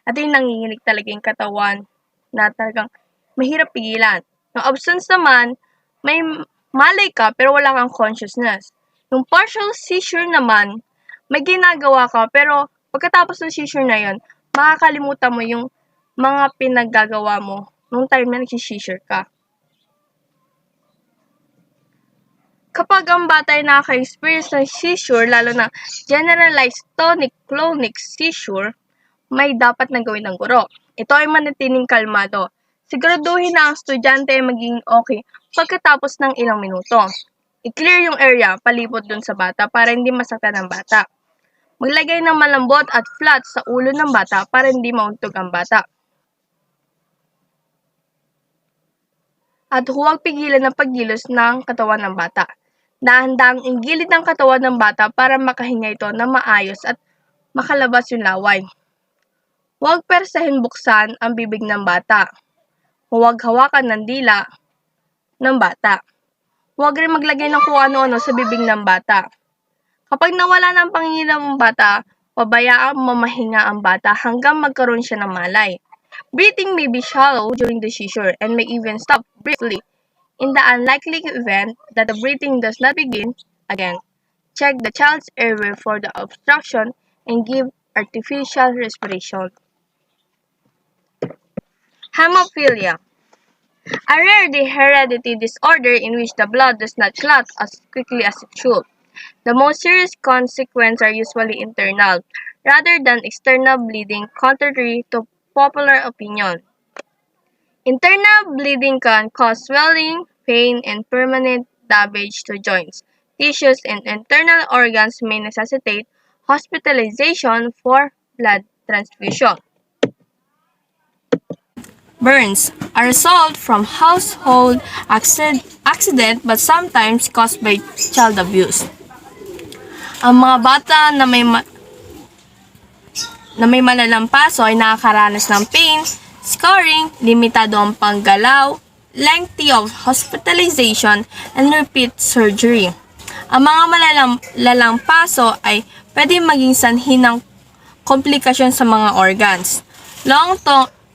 At yung nanginginig talaga yung katawan na talagang mahirap pigilan. Yung absence naman, may malay ka pero wala kang consciousness. Yung partial seizure naman, may ginagawa ka pero pagkatapos ng seizure na yun, makakalimutan mo yung mga pinaggagawa mo nung time na nag-seizure ka. Kapag ang bata ay nakaka-experience ng seizure, lalo na generalized tonic-clonic seizure, may dapat na gawin ng guro. Ito ay manatiling kalmado. Siguraduhin na ang estudyante ay magiging okay pagkatapos ng ilang minuto. I-clear yung area palibot dun sa bata para hindi masaktan ang bata. Maglagay ng malambot at flat sa ulo ng bata para hindi mauntog ang bata. At huwag pigilan ang paggilos ng katawan ng bata. Dahan-dahang inggilid ng katawan ng bata para makahinga ito na maayos at makalabas yung laway. Huwag persahin buksan ang bibig ng bata. Huwag hawakan ng dila ng bata. Huwag rin maglagay ng kung ano-ano sa bibig ng bata. Kapag nawala na ang pangingilam ng bata, pabayaan mamahinga ang bata hanggang magkaroon siya ng malay. Breathing may be shallow during the seizure and may even stop briefly. In the unlikely event that the breathing does not begin again, check the child's airway for the obstruction and give artificial respiration. Hemophilia, a rare hereditary disorder in which the blood does not clot as quickly as it should. The most serious consequences are usually internal, rather than external bleeding, contrary to popular opinion. Internal bleeding can cause swelling, pain, and permanent damage to joints. tissues, and internal organs may necessitate hospitalization for blood transfusion. Burns, a result from household accident but sometimes caused by child abuse. Ang mga bata na may malalang paso ay nakakaranas ng pain, scarring, limitado ang panggalaw, lengthy of hospitalization, and repeat surgery. Ang mga malalang paso ay pwede maging sanhi ng komplikasyon sa mga organs,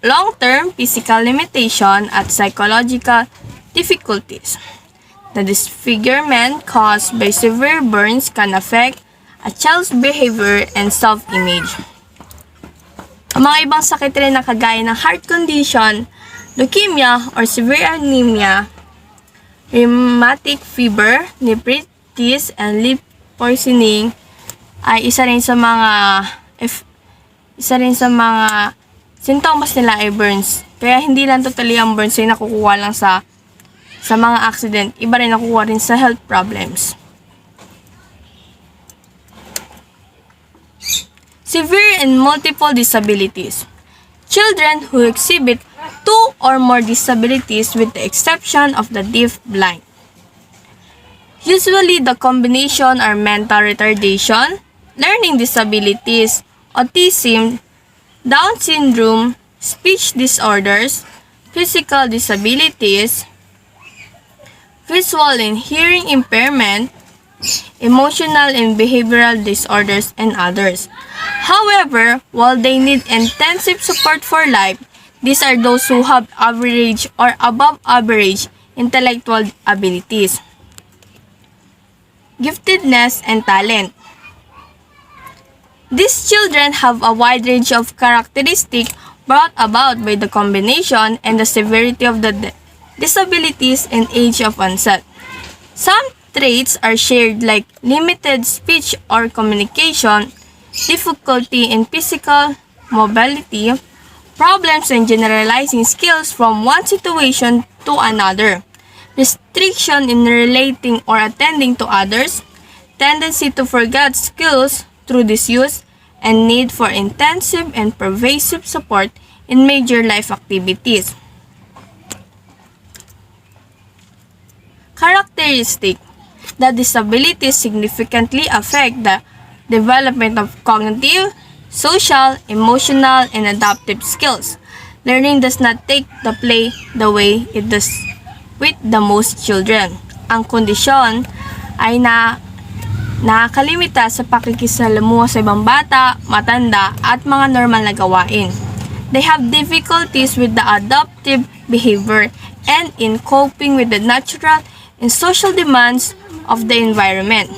long-term physical limitation, at psychological difficulties. The disfigurement caused by severe burns can affect a child's behavior and self-image. Ang mga ibang sakit rin na kagaya ng heart condition, leukemia or severe anemia, rheumatic fever, nephritis, and lip poisoning ay isa rin sa mga sintomas nila ay burns. Kaya hindi lang totally ang burns ay nakukuha lang sa mga accident, iba rin nakukuha rin sa health problems. Severe and multiple disabilities. Children who exhibit two or more disabilities with the exception of the deaf-blind. Usually, the combination are mental retardation, learning disabilities, autism, Down syndrome, speech disorders, physical disabilities, visual and hearing impairment, emotional and behavioral disorders, and others. However, while they need intensive support for life, these are those who have average or above average intellectual abilities, giftedness, and talent. These children have a wide range of characteristics brought about by the combination and the severity of the disabilities and age of onset. Some traits are shared like limited speech or communication, difficulty in physical mobility, problems in generalizing skills from one situation to another, restriction in relating or attending to others, tendency to forget skills through disuse, and need for intensive and pervasive support in major life activities. Characteristic: the disabilities significantly affect the development of cognitive, social, emotional, and adaptive skills. Learning does not take the play the way it does with the most children. Ang kondisyon ay nakakalimita sa pakikisalamuha sa ibang bata, matanda, at mga normal na gawain. They have difficulties with the adaptive behavior and in coping with the natural and social demands of the environment.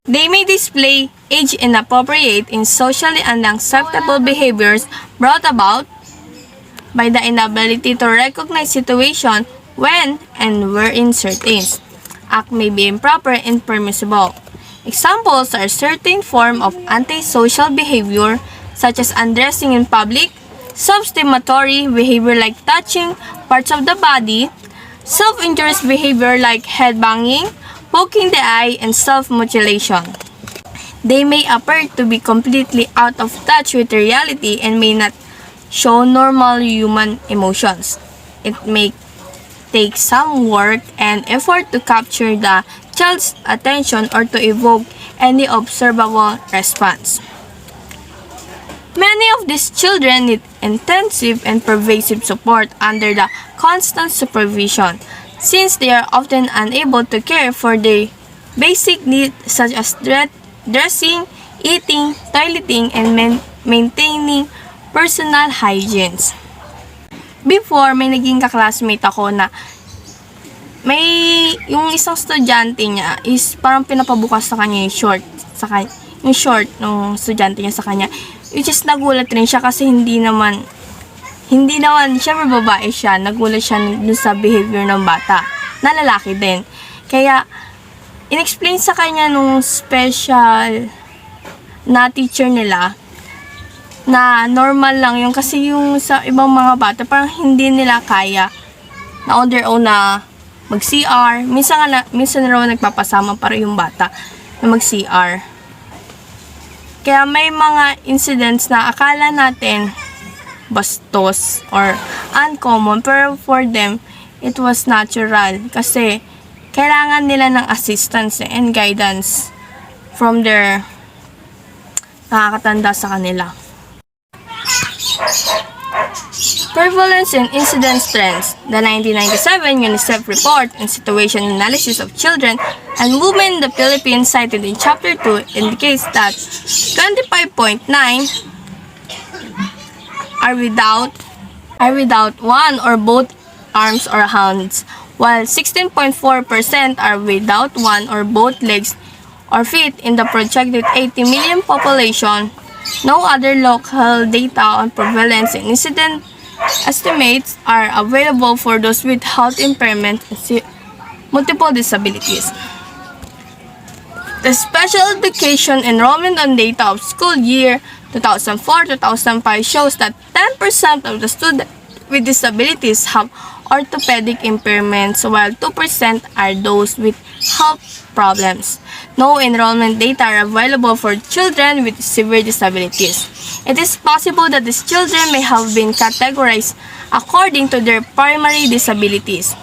They may display age-inappropriate and socially unacceptable behaviors brought about by the inability to recognize situations when and wherein certain act may be improper and permissible. Examples are certain form of antisocial behavior such as undressing in public, self-stimulatory behavior like touching parts of the body, self-injurious behavior like headbanging, poking the eye, and self-mutilation. They may appear to be completely out of touch with reality and may not show normal human emotions. It may take some work and effort to capture the child's attention or to evoke any observable response. Many of these children need intensive and pervasive support under the constant supervision, since they are often unable to care for their basic needs such as dressing, eating, toileting, and maintaining personal hygiene. Before, may naging kaklasmate ako na yung isang estudyante niya is parang pinapabukas sa kanya yung short ng estudyante niya sa kanya, which is nagulat rin siya kasi hindi naman syempre babae siya, nagulat siya dun sa behavior ng bata na lalaki din. Kaya inexplain sa kanya nung special na teacher nila na normal lang yung kasi yung sa ibang mga bata parang hindi nila kaya na on their own na mag-CR. Minsan na raw nagpapasama para yung bata na mag-CR. Kaya may mga incidents na akala natin bastos or uncommon, pero for them, it was natural kasi kailangan nila ng assistance and guidance from their nakakatanda sa kanila. Prevalence and incidence trends. The 1997 UNICEF report on situation analysis of children and women in the Philippines cited in Chapter 2 indicates that 25.9 are without one or both arms or hands, while 16.4% are without one or both legs or feet. In the projected 80 million population, no other local data on prevalence and incidence estimates are available for those with health impairment and multiple disabilities. The special education enrollment on data of school year 2004-2005 shows that 10% of the students with disabilities have orthopedic impairments, while 2% are those with health problems. No enrollment data are available for children with severe disabilities. It is possible that these children may have been categorized according to their primary disabilities.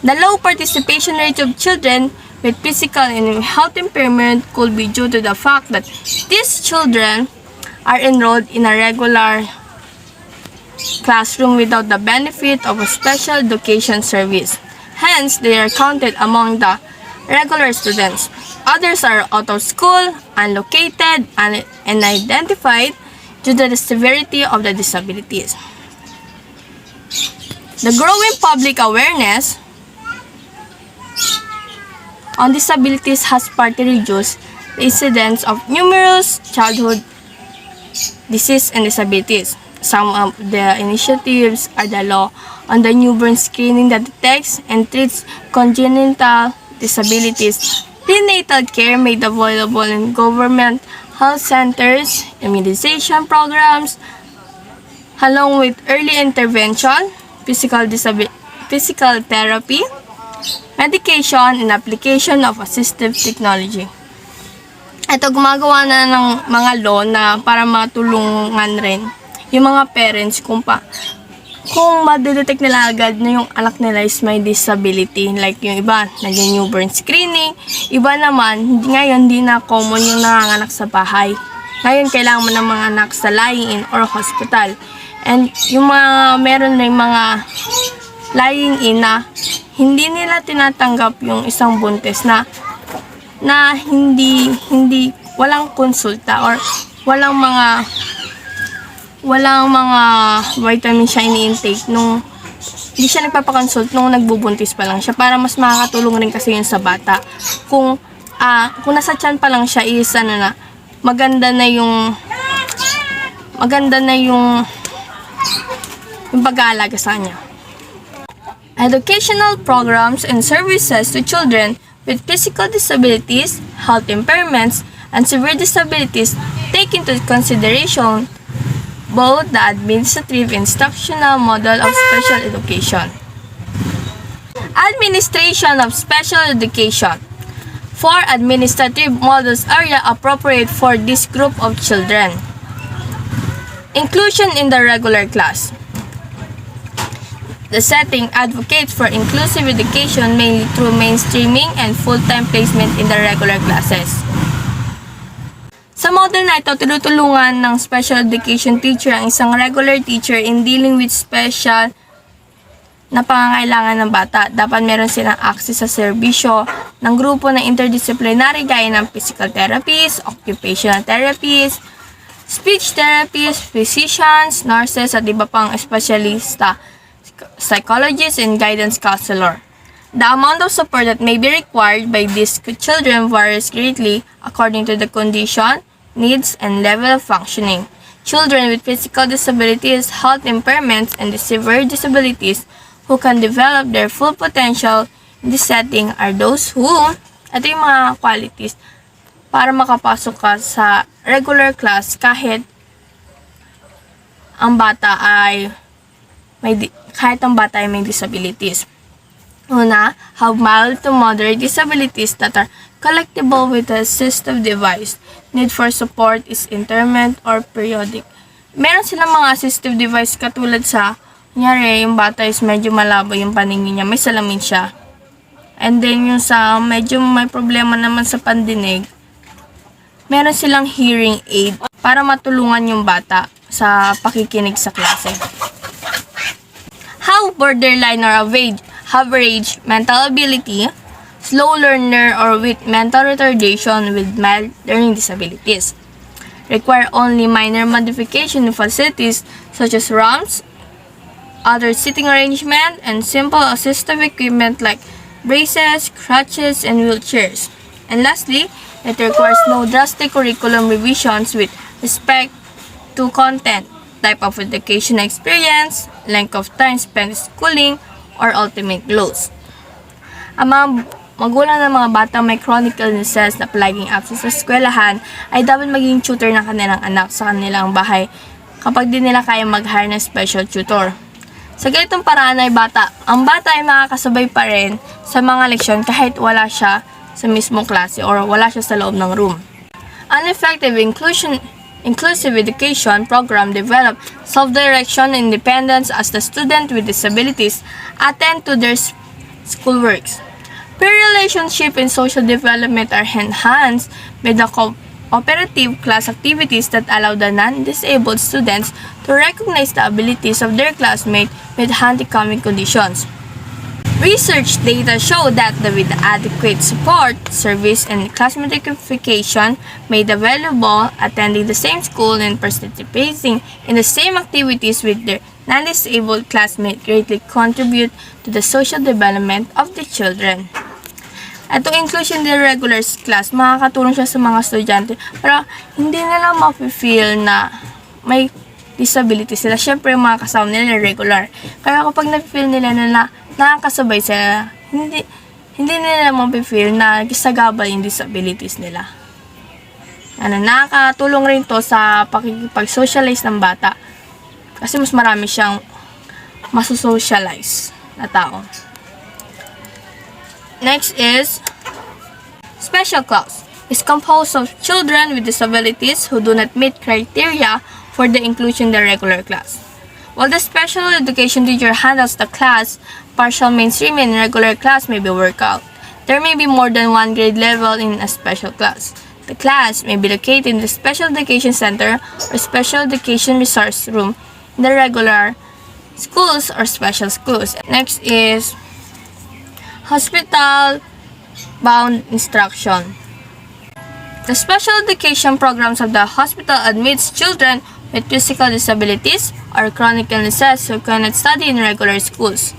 The low participation rate of children with physical and health impairment could be due to the fact that these children are enrolled in a regular classroom without the benefit of a special education service. Hence, they are counted among the regular students. Others are out of school, unlocated, and unidentified due to the severity of the disabilities. The growing public awareness on disabilities has partly reduced the incidence of numerous childhood disease and disabilities. Some of the initiatives are the law on the newborn screening that detects and treats congenital disabilities, prenatal care made available in government health centers, immunization programs, along with early intervention, physical therapy, medication, and application of assistive technology. Ito, gumagawa na ng mga law na para matulungan rin yung mga parents kung madidetect nila agad na yung anak nila is may disability. Like yung iba, nag-newborn screening. Iba naman, ngayon hindi na common yung nanganganak sa bahay. Ngayon, kailangan mo ng mga anak sa lying-in or hospital. And yung meron na yung mga lying-in na hindi nila tinatanggap yung isang buntis na walang konsulta or walang mga vitamin siya ini-intake nung hindi siya nagpapakonsult nung nagbubuntis pa lang siya para mas makakatulong rin kasi yun sa bata. Kung nasa tiyan pa lang siya is maganda na yung pag-aalaga sa kanya. Educational programs and services to children with physical disabilities, health impairments, and severe disabilities take into consideration both the administrative and instructional model of special education. Administration of special education. 4 administrative models are appropriate for this group of children. Inclusion in the regular class. The setting advocates for inclusive education mainly through mainstreaming and full-time placement in the regular classes. Sa model na ito, tinutulungan ng special education teacher ang isang regular teacher in dealing with special na pangangailangan ng bata. Dapat meron silang access sa serbisyo ng grupo na interdisciplinary gaya ng physical therapists, occupational therapists, speech therapists, physicians, nurses, at iba pang espesyalista, psychologists, and guidance counselor. The amount of support that may be required by these children varies greatly according to the condition, needs, and level of functioning. Children with physical disabilities, health impairments, and severe disabilities who can develop their full potential in this setting are those who, ito yung mga qualities para makapasok ka sa regular class kahit ang bata ay may disabilities. Una, have mild to moderate disabilities that are collectible with a assistive device. Need for support is intermittent or periodic. Meron silang mga assistive device katulad sa, kunyari, yung bata is medyo malabo yung paningin niya, may salamin siya. And then yung sa medyo may problema naman sa pandinig, meron silang hearing aid para matulungan yung bata sa pakikinig sa klase. How borderline or average mental ability, slow learner or with mental retardation with mild learning disabilities. Require only minor modification in facilities such as ramps, other sitting arrangement, and simple assistive equipment like braces, crutches, and wheelchairs. And lastly, it requires no drastic curriculum revisions with respect to content, type of education experience, length of time spent schooling, or ultimate goals. Ang mga magulang ng mga bata may chronic illnesses na palaging absent sa eskwelahan ay dapat maging tutor ng kanilang anak sa kanilang bahay kapag di nila kaya mag-hire ng special tutor. Sa ganitong paraan ay ang bata ay makakasabay pa rin sa mga leksyon kahit wala siya sa mismong klase or wala siya sa loob ng room. An effective inclusive education program develop self-direction and independence as the student with disabilities attend to their schoolworks. Peer relationship and social development are enhanced by the cooperative class activities that allow the non-disabled students to recognize the abilities of their classmates with handicapping conditions. Research data show that with adequate support, service, and class modification made available, attending the same school and participating in the same activities with their non-disabled classmates greatly contribute to the social development of the children. Itong inclusion in the regular class, makakatulong siya sa mga estudyante para hindi nila ma-feel na may disability sila. Siyempre, mga kasama nila regular. Kaya kapag na-feel nila na nakakasabay sila, hindi nila ma-feel na gisagabal yung disabilities nila. Nakakatulong rin to sa pakikipag-socialize ng bata. Kasi mas marami siyang masosocialize na tao. Next is special class. Is composed of children with disabilities who do not meet criteria for the inclusion in the regular class. While the special education teacher handles the class, partial mainstreaming in regular class may be worked out. There may be more than one grade level in a special class. The class may be located in the special education center or special education resource room in the regular schools or special schools. Next is hospital-bound instruction. The special education programs of the hospital admits children with physical disabilities or chronic illnesses who cannot study in regular schools.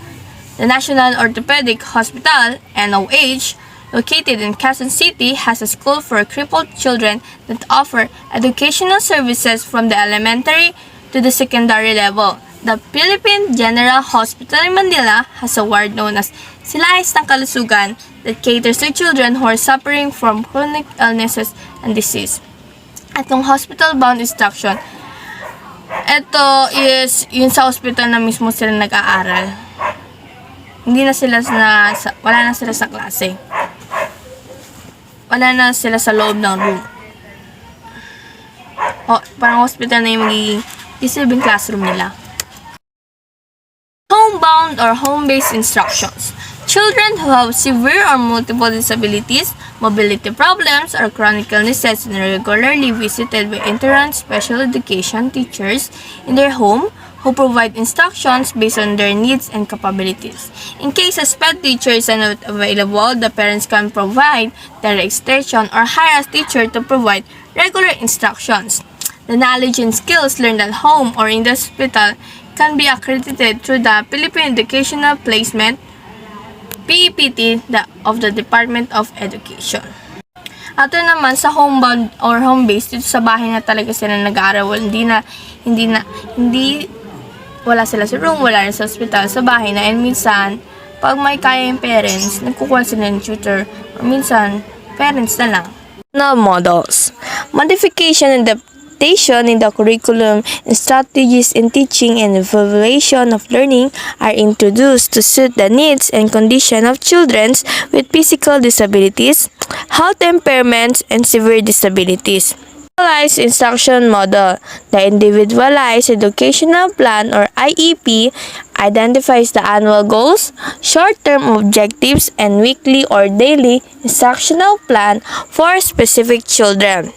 The National Orthopedic Hospital, NOH, located in Quezon City, has a school for crippled children that offer educational services from the elementary to the secondary level. The Philippine General Hospital in Manila has a ward known as Silahis ng Kalusugan that caters to children who are suffering from chronic illnesses and disease. Atong hospital-bound instruction, ito is yun sa hospital na mismo sila nag-aaral. Wala na sila sa klase. Wala na sila sa loob ng room. Parang hospital na yung magiging isibing classroom nila. Homebound or home-based instructions. Children who have severe or multiple disabilities, mobility problems, or chronic illnesses are regularly visited by itinerant special education teachers in their home who provide instructions based on their needs and capabilities. In case a SPED teacher is not available, the parents can provide direct extension or hire a teacher to provide regular instructions. The knowledge and skills learned at home or in the hospital can be accredited through the Philippine Educational Placement PEPT of the Department of Education. Ato naman sa homebound or home-based, dito sa bahay na talaga sila nag-aaral. Wala sila sa room, wala rin sa hospital, sa bahay na. And minsan, pag may kaya yung parents, nagkukuha sila ng tutor. Or minsan, parents na lang. Now, models. Modification in the adaptation in the curriculum and strategies in teaching and evaluation of learning are introduced to suit the needs and condition of children with physical disabilities, health impairments, and severe disabilities. Individualized instruction model. The Individualized Educational Plan or IEP identifies the annual goals, short-term objectives, and weekly or daily instructional plan for specific children.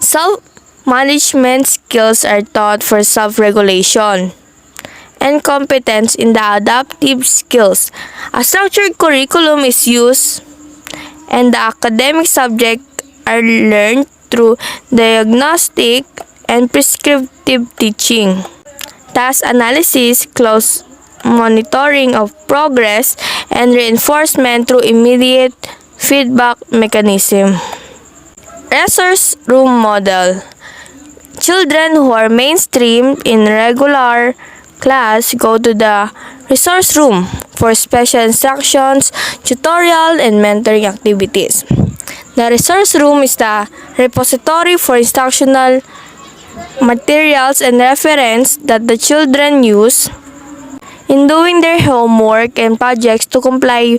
Self-management skills are taught for self-regulation and competence in the adaptive skills. A structured curriculum is used and the academic subjects are learned through diagnostic and prescriptive teaching, task analysis, close monitoring of progress, and reinforcement through immediate feedback mechanism. Resource room model. Children who are mainstreamed in regular class go to the resource room for special instructions, tutorial, and mentoring activities. The resource room is the repository for instructional materials and reference that the children use in doing their homework and projects to comply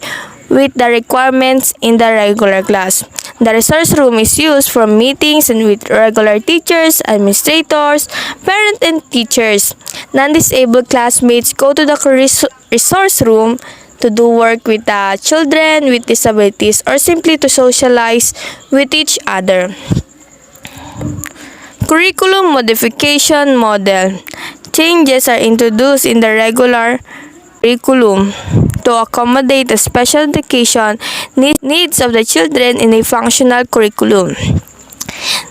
with the requirements in the regular class. The resource room is used for meetings and with regular teachers, administrators, parents, and teachers. Non-disabled classmates go to the resource room to do work with the children with disabilities or simply to socialize with each other. Curriculum modification model. Changes are introduced in the regular curriculum to accommodate the special education needs of the children in a functional curriculum.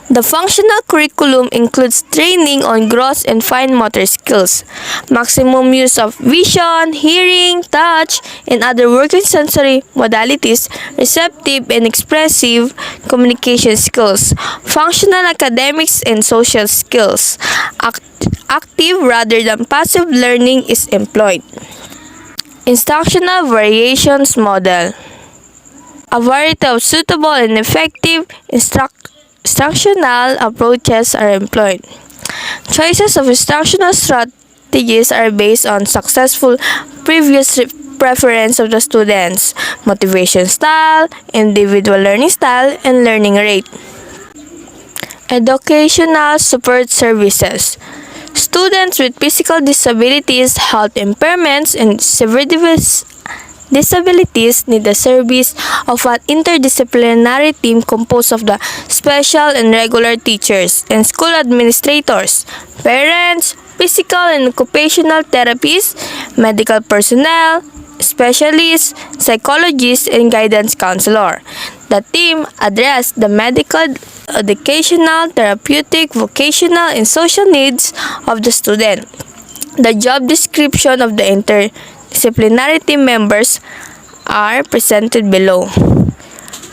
The functional curriculum includes training on gross and fine motor skills, maximum use of vision, hearing, touch, and other working sensory modalities, receptive and expressive communication skills, functional academics and social skills. Active rather than passive learning is employed. Instructional variations model. A variety of suitable and effective instructional approaches are employed. Choices of instructional strategies are based on successful previous preference of the students, motivation style, individual learning style, and learning rate. Educational support services. Students with physical disabilities, health impairments, and severe disabilities need the service of an interdisciplinary team composed of the special and regular teachers and school administrators, parents, physical and occupational therapists, medical personnel, specialists, psychologists, and guidance counselor. The team addressed the medical, educational, therapeutic, vocational, and social needs of the student. The job description of the interdisciplinary team members are presented below.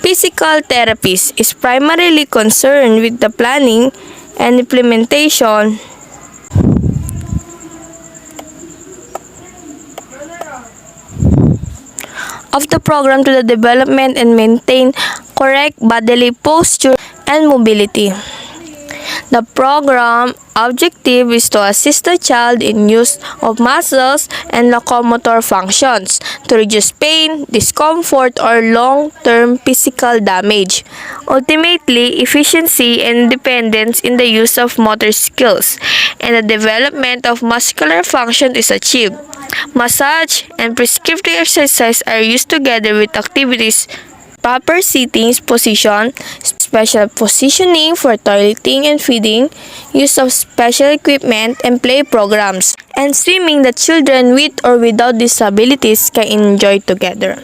Physical therapist is primarily concerned with the planning and implementation of the program to the development and maintain correct bodily posture and mobility. The program objective is to assist the child in use of muscles and locomotor functions to reduce pain, discomfort, or long-term physical damage. Ultimately, efficiency and independence in the use of motor skills and the development of muscular function is achieved. Massage and prescriptive exercise are used together with activities, proper sitting position, special positioning for toileting and feeding, use of special equipment, and play programs, and swimming that children with or without disabilities can enjoy together.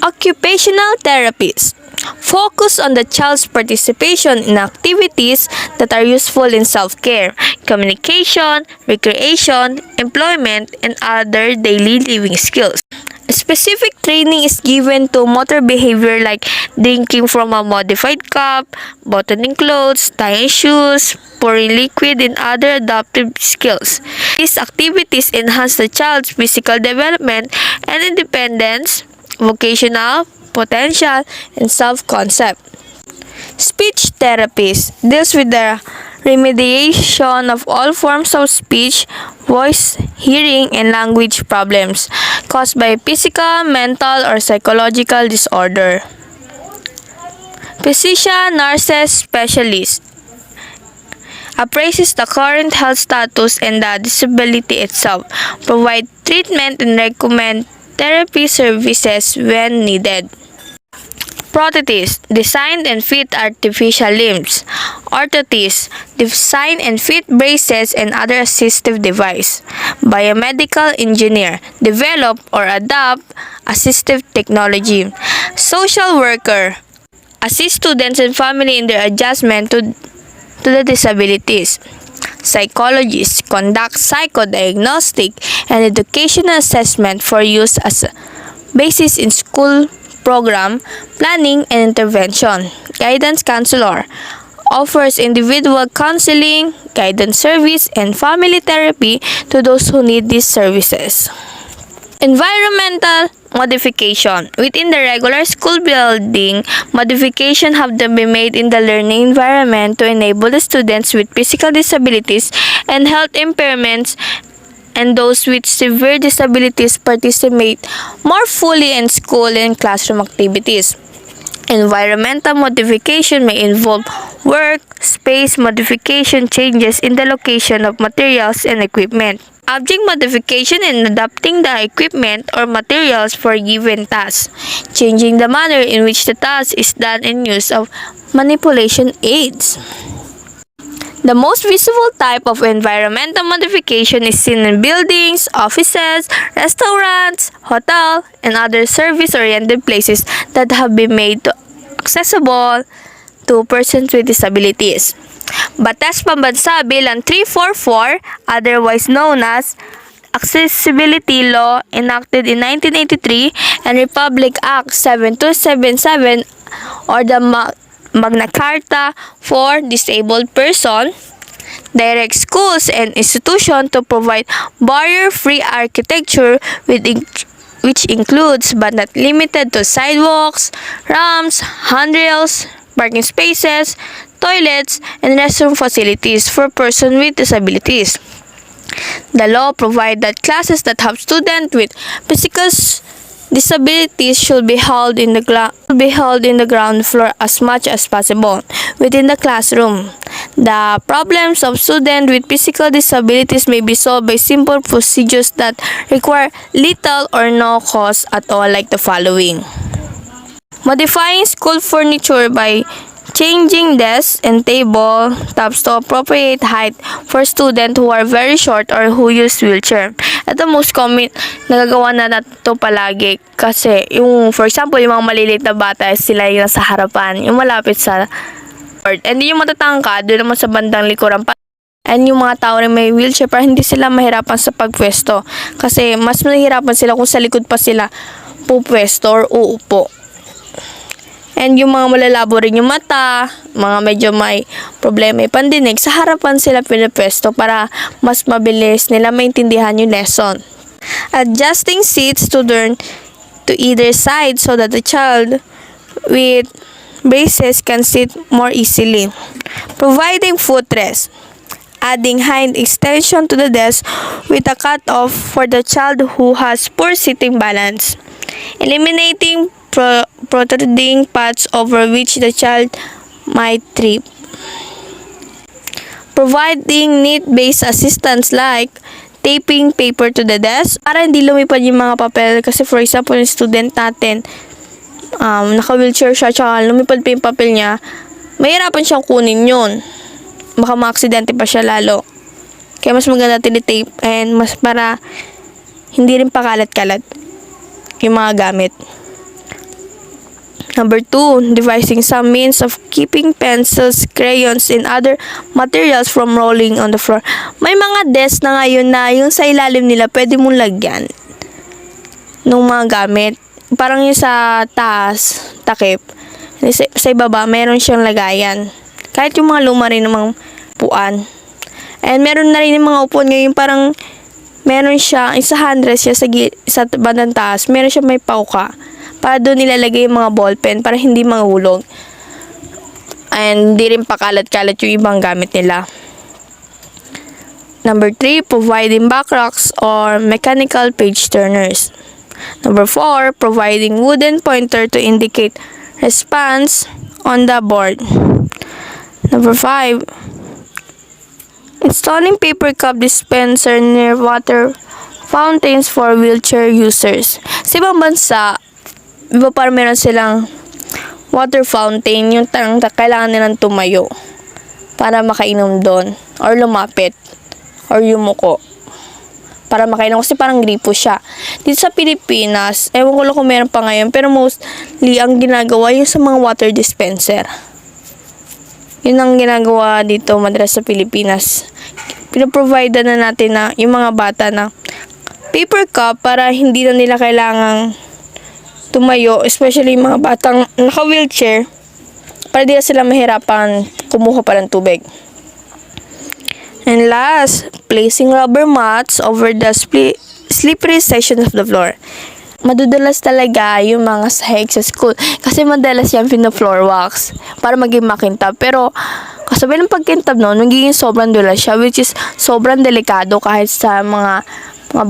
Occupational therapists focus on the child's participation in activities that are useful in self-care, communication, recreation, employment, and other daily living skills. Specific training is given to motor behavior like drinking from a modified cup, buttoning clothes, tying shoes, pouring liquid, and other adaptive skills. These activities enhance the child's physical development and independence, vocational potential, and self-concept. Speech therapist deals with the remediation of all forms of speech, voice, hearing, and language problems caused by physical, mental, or psychological disorder. Physician nurses specialist appraises the current health status and the disability itself, provide treatment and recommend therapy services when needed. Prosthetists design and fit artificial limbs. Orthotists design and fit braces and other assistive device. Biomedical engineer develop or adapt assistive technology. Social worker assist students and family in their adjustment to the disabilities. Psychologists conduct psychodiagnostic and educational assessment for use as a basis in school program planning and intervention. Guidance counselor offers individual counseling, guidance service, and family therapy to those who need these services. Environmental modification. Within the regular school building, modification have to be made in the learning environment to enable the students with physical disabilities and health impairments and those with severe disabilities participate more fully in school and classroom activities. Environmental modification may involve work, space modification, changes in the location of materials and equipment. Object modification in adapting the equipment or materials for a given task, changing the manner in which the task is done and use of manipulation aids. The most visible type of environmental modification is seen in buildings, offices, restaurants, hotels, and other service-oriented places that have been made accessible to persons with disabilities. Batas Pambansa Bilang 344, otherwise known as Accessibility Law, enacted in 1983, and Republic Act 7277 or the Magna Carta for Disabled Person, direct schools and institutions to provide barrier-free architecture which includes but not limited to sidewalks, ramps, handrails, parking spaces, toilets, and restroom facilities for persons with disabilities. The law provides that classes that have students with physical disabilities should be held in the ground floor as much as possible within the classroom. The problems of students with physical disabilities may be solved by simple procedures that require little or no cost at all, like the following. Modifying school furniture by changing desks and table tops to appropriate height for students who are very short or who use wheelchair. Ito most common, nagagawa na nato palagi kasi yung, for example, yung mga maliliit na bata, sila yung nasa harapan, yung malapit sa board. And yung matatangka, doon naman sa bandang likuran pa. And yung mga tao rin may wheelchair para hindi sila mahirapan sa pagpwesto. Kasi mas mahirapan sila kung sa likod pa sila pupwesto or uupo. And yung mga malalabo rin yung mata, mga medyo may problema yung pandinig, sa harapan sila pinapwesto para mas mabilis nila maintindihan yung lesson. Adjusting seats to turn to either side so that the child with braces can sit more easily. Providing footrest. Adding hind extension to the desk with a cutoff for the child who has poor sitting balance. Eliminating protruding paths over which the child might trip. Providing need-based assistance like taping paper to the desk para hindi lumipad yung mga papel. Kasi for example, yung student natin, naka-wheelchair siya, tsaka lumipad pa yung papel niya, mahirapan siyang kunin yun. Baka ma-aksidente pa siya lalo. Kaya mas maganda tinitape and mas para hindi rin pakalat-kalat yung mga gamit. Number 2, devising some means of keeping pencils, crayons, and other materials from rolling on the floor. May mga desk na ngayon na yung sa ilalim nila pwede mong lagyan ng mga gamit. Parang yung sa taas, takip. Sa ibaba, meron siyang lagayan. Kahit yung mga luma rin ng mga upuan. And meron na rin yung mga upuan ngayon parang meron siya, isa handrail siya sa bandang taas, meron siya may pauka. Para doon nilalagay yung mga ballpen para hindi mahulog. and di rin pakalat-kalat yung ibang gamit nila. Number 3, providing backrocks or mechanical page turners. Number 4, providing wooden pointer to indicate response on the board. Number 5, installing paper cup dispenser near water fountains for wheelchair users. Sa ibang bansa, iba parang meron silang water fountain, yung kailangan nilang tumayo para makainom doon or lumapit or yumuko para makainom kasi parang gripo siya. Dito sa Pilipinas, ewan ko lang kung meron pa ngayon, pero mostly ang ginagawa yung sa mga water dispenser. Yun ang ginagawa dito madalas sa Pilipinas. Pinaprovide na natin na yung mga bata na paper cup para hindi na nila kailangang tumayo, especially yung mga batang naka-wheelchair, para di na sila mahirapan kumuha pa ng tubig. And last, placing rubber mats over the slippery section of the floor. Madudulas talaga yung mga sahig sa school kasi madalas yan pina-floor wax para maging makintab. Pero kasabay ng pagkintab noon, magiging sobrang dulas siya, which is sobrang delikado kahit sa mga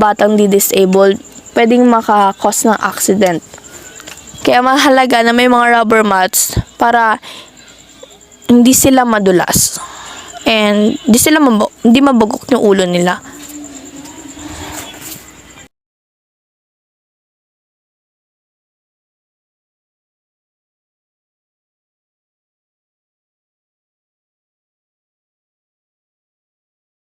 batang di-disabled. Pwedeng maka-cause ng accident. Kaya mahalaga na may mga rubber mats para hindi sila madulas. And hindi mabagok yung ulo nila.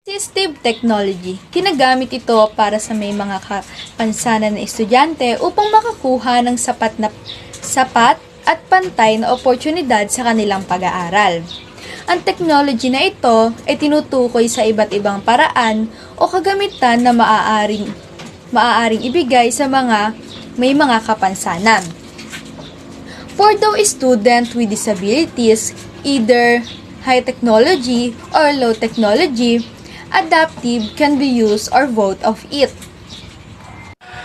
Assistive technology. Ginagamit ito para sa may mga kapansanan na estudyante upang makakuha ng sapat at pantay na oportunidad sa kanilang pag-aaral. Ang technology na ito ay tinutukoy sa iba't ibang paraan o kagamitan na maaaring ibigay sa mga may mga kapansanan. For those students with disabilities, either high technology or low technology, adaptive can be used or both of it.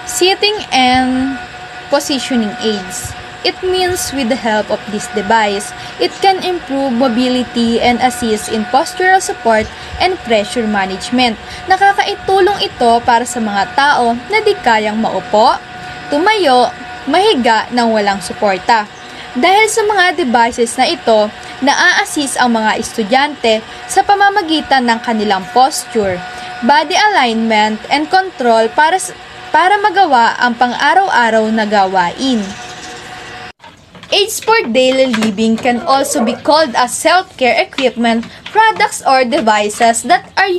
Sitting and positioning aids. It means with the help of this device, it can improve mobility and assist in postural support and pressure management. Nakakaitulong ito para sa mga tao na di kayang maupo, tumayo, mahiga nang walang suporta. Dahil sa mga devices na ito, naa-assist ang mga estudyante sa pamamagitan ng kanilang posture, body alignment, and control para magawa ang pang-araw-araw na gawain. Aids for daily living can also be called as self-care equipment, products, or devices that are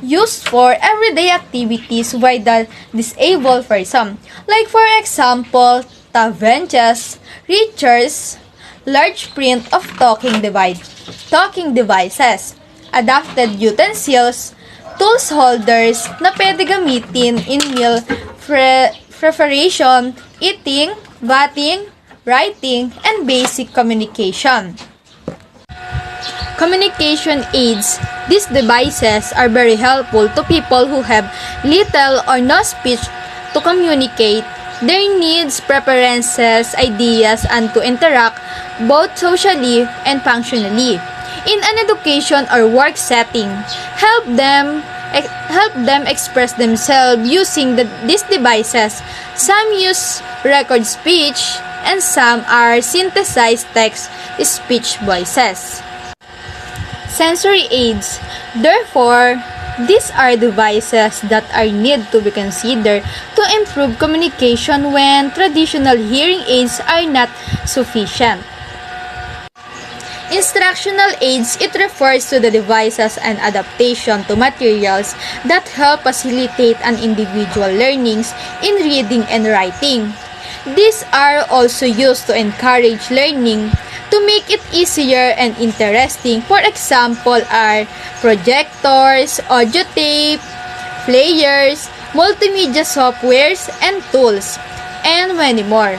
used for everyday activities by the disabled person. Like for example, benches, reachers, large print of talking devices, adapted utensils, tools holders na pwede gamitin in meal preparation, eating, bathing, writing, and basic communication. Communication aids. These devices are very helpful to people who have little or no speech to communicate their needs, preferences, ideas, and to interact both socially and functionally. In an education or work setting, help them express themselves using these devices. Some use record speech, and some are synthesized text-speech voices. Sensory aids. Therefore, these are devices that are need to be considered to improve communication when traditional hearing aids are not sufficient. Instructional aids, it refers to the devices and adaptation to materials that help facilitate an individual learnings in reading and writing. These are also used to encourage learning to make it easier and interesting. For example, are projectors, audio tape, players, multimedia softwares, and tools, and many more.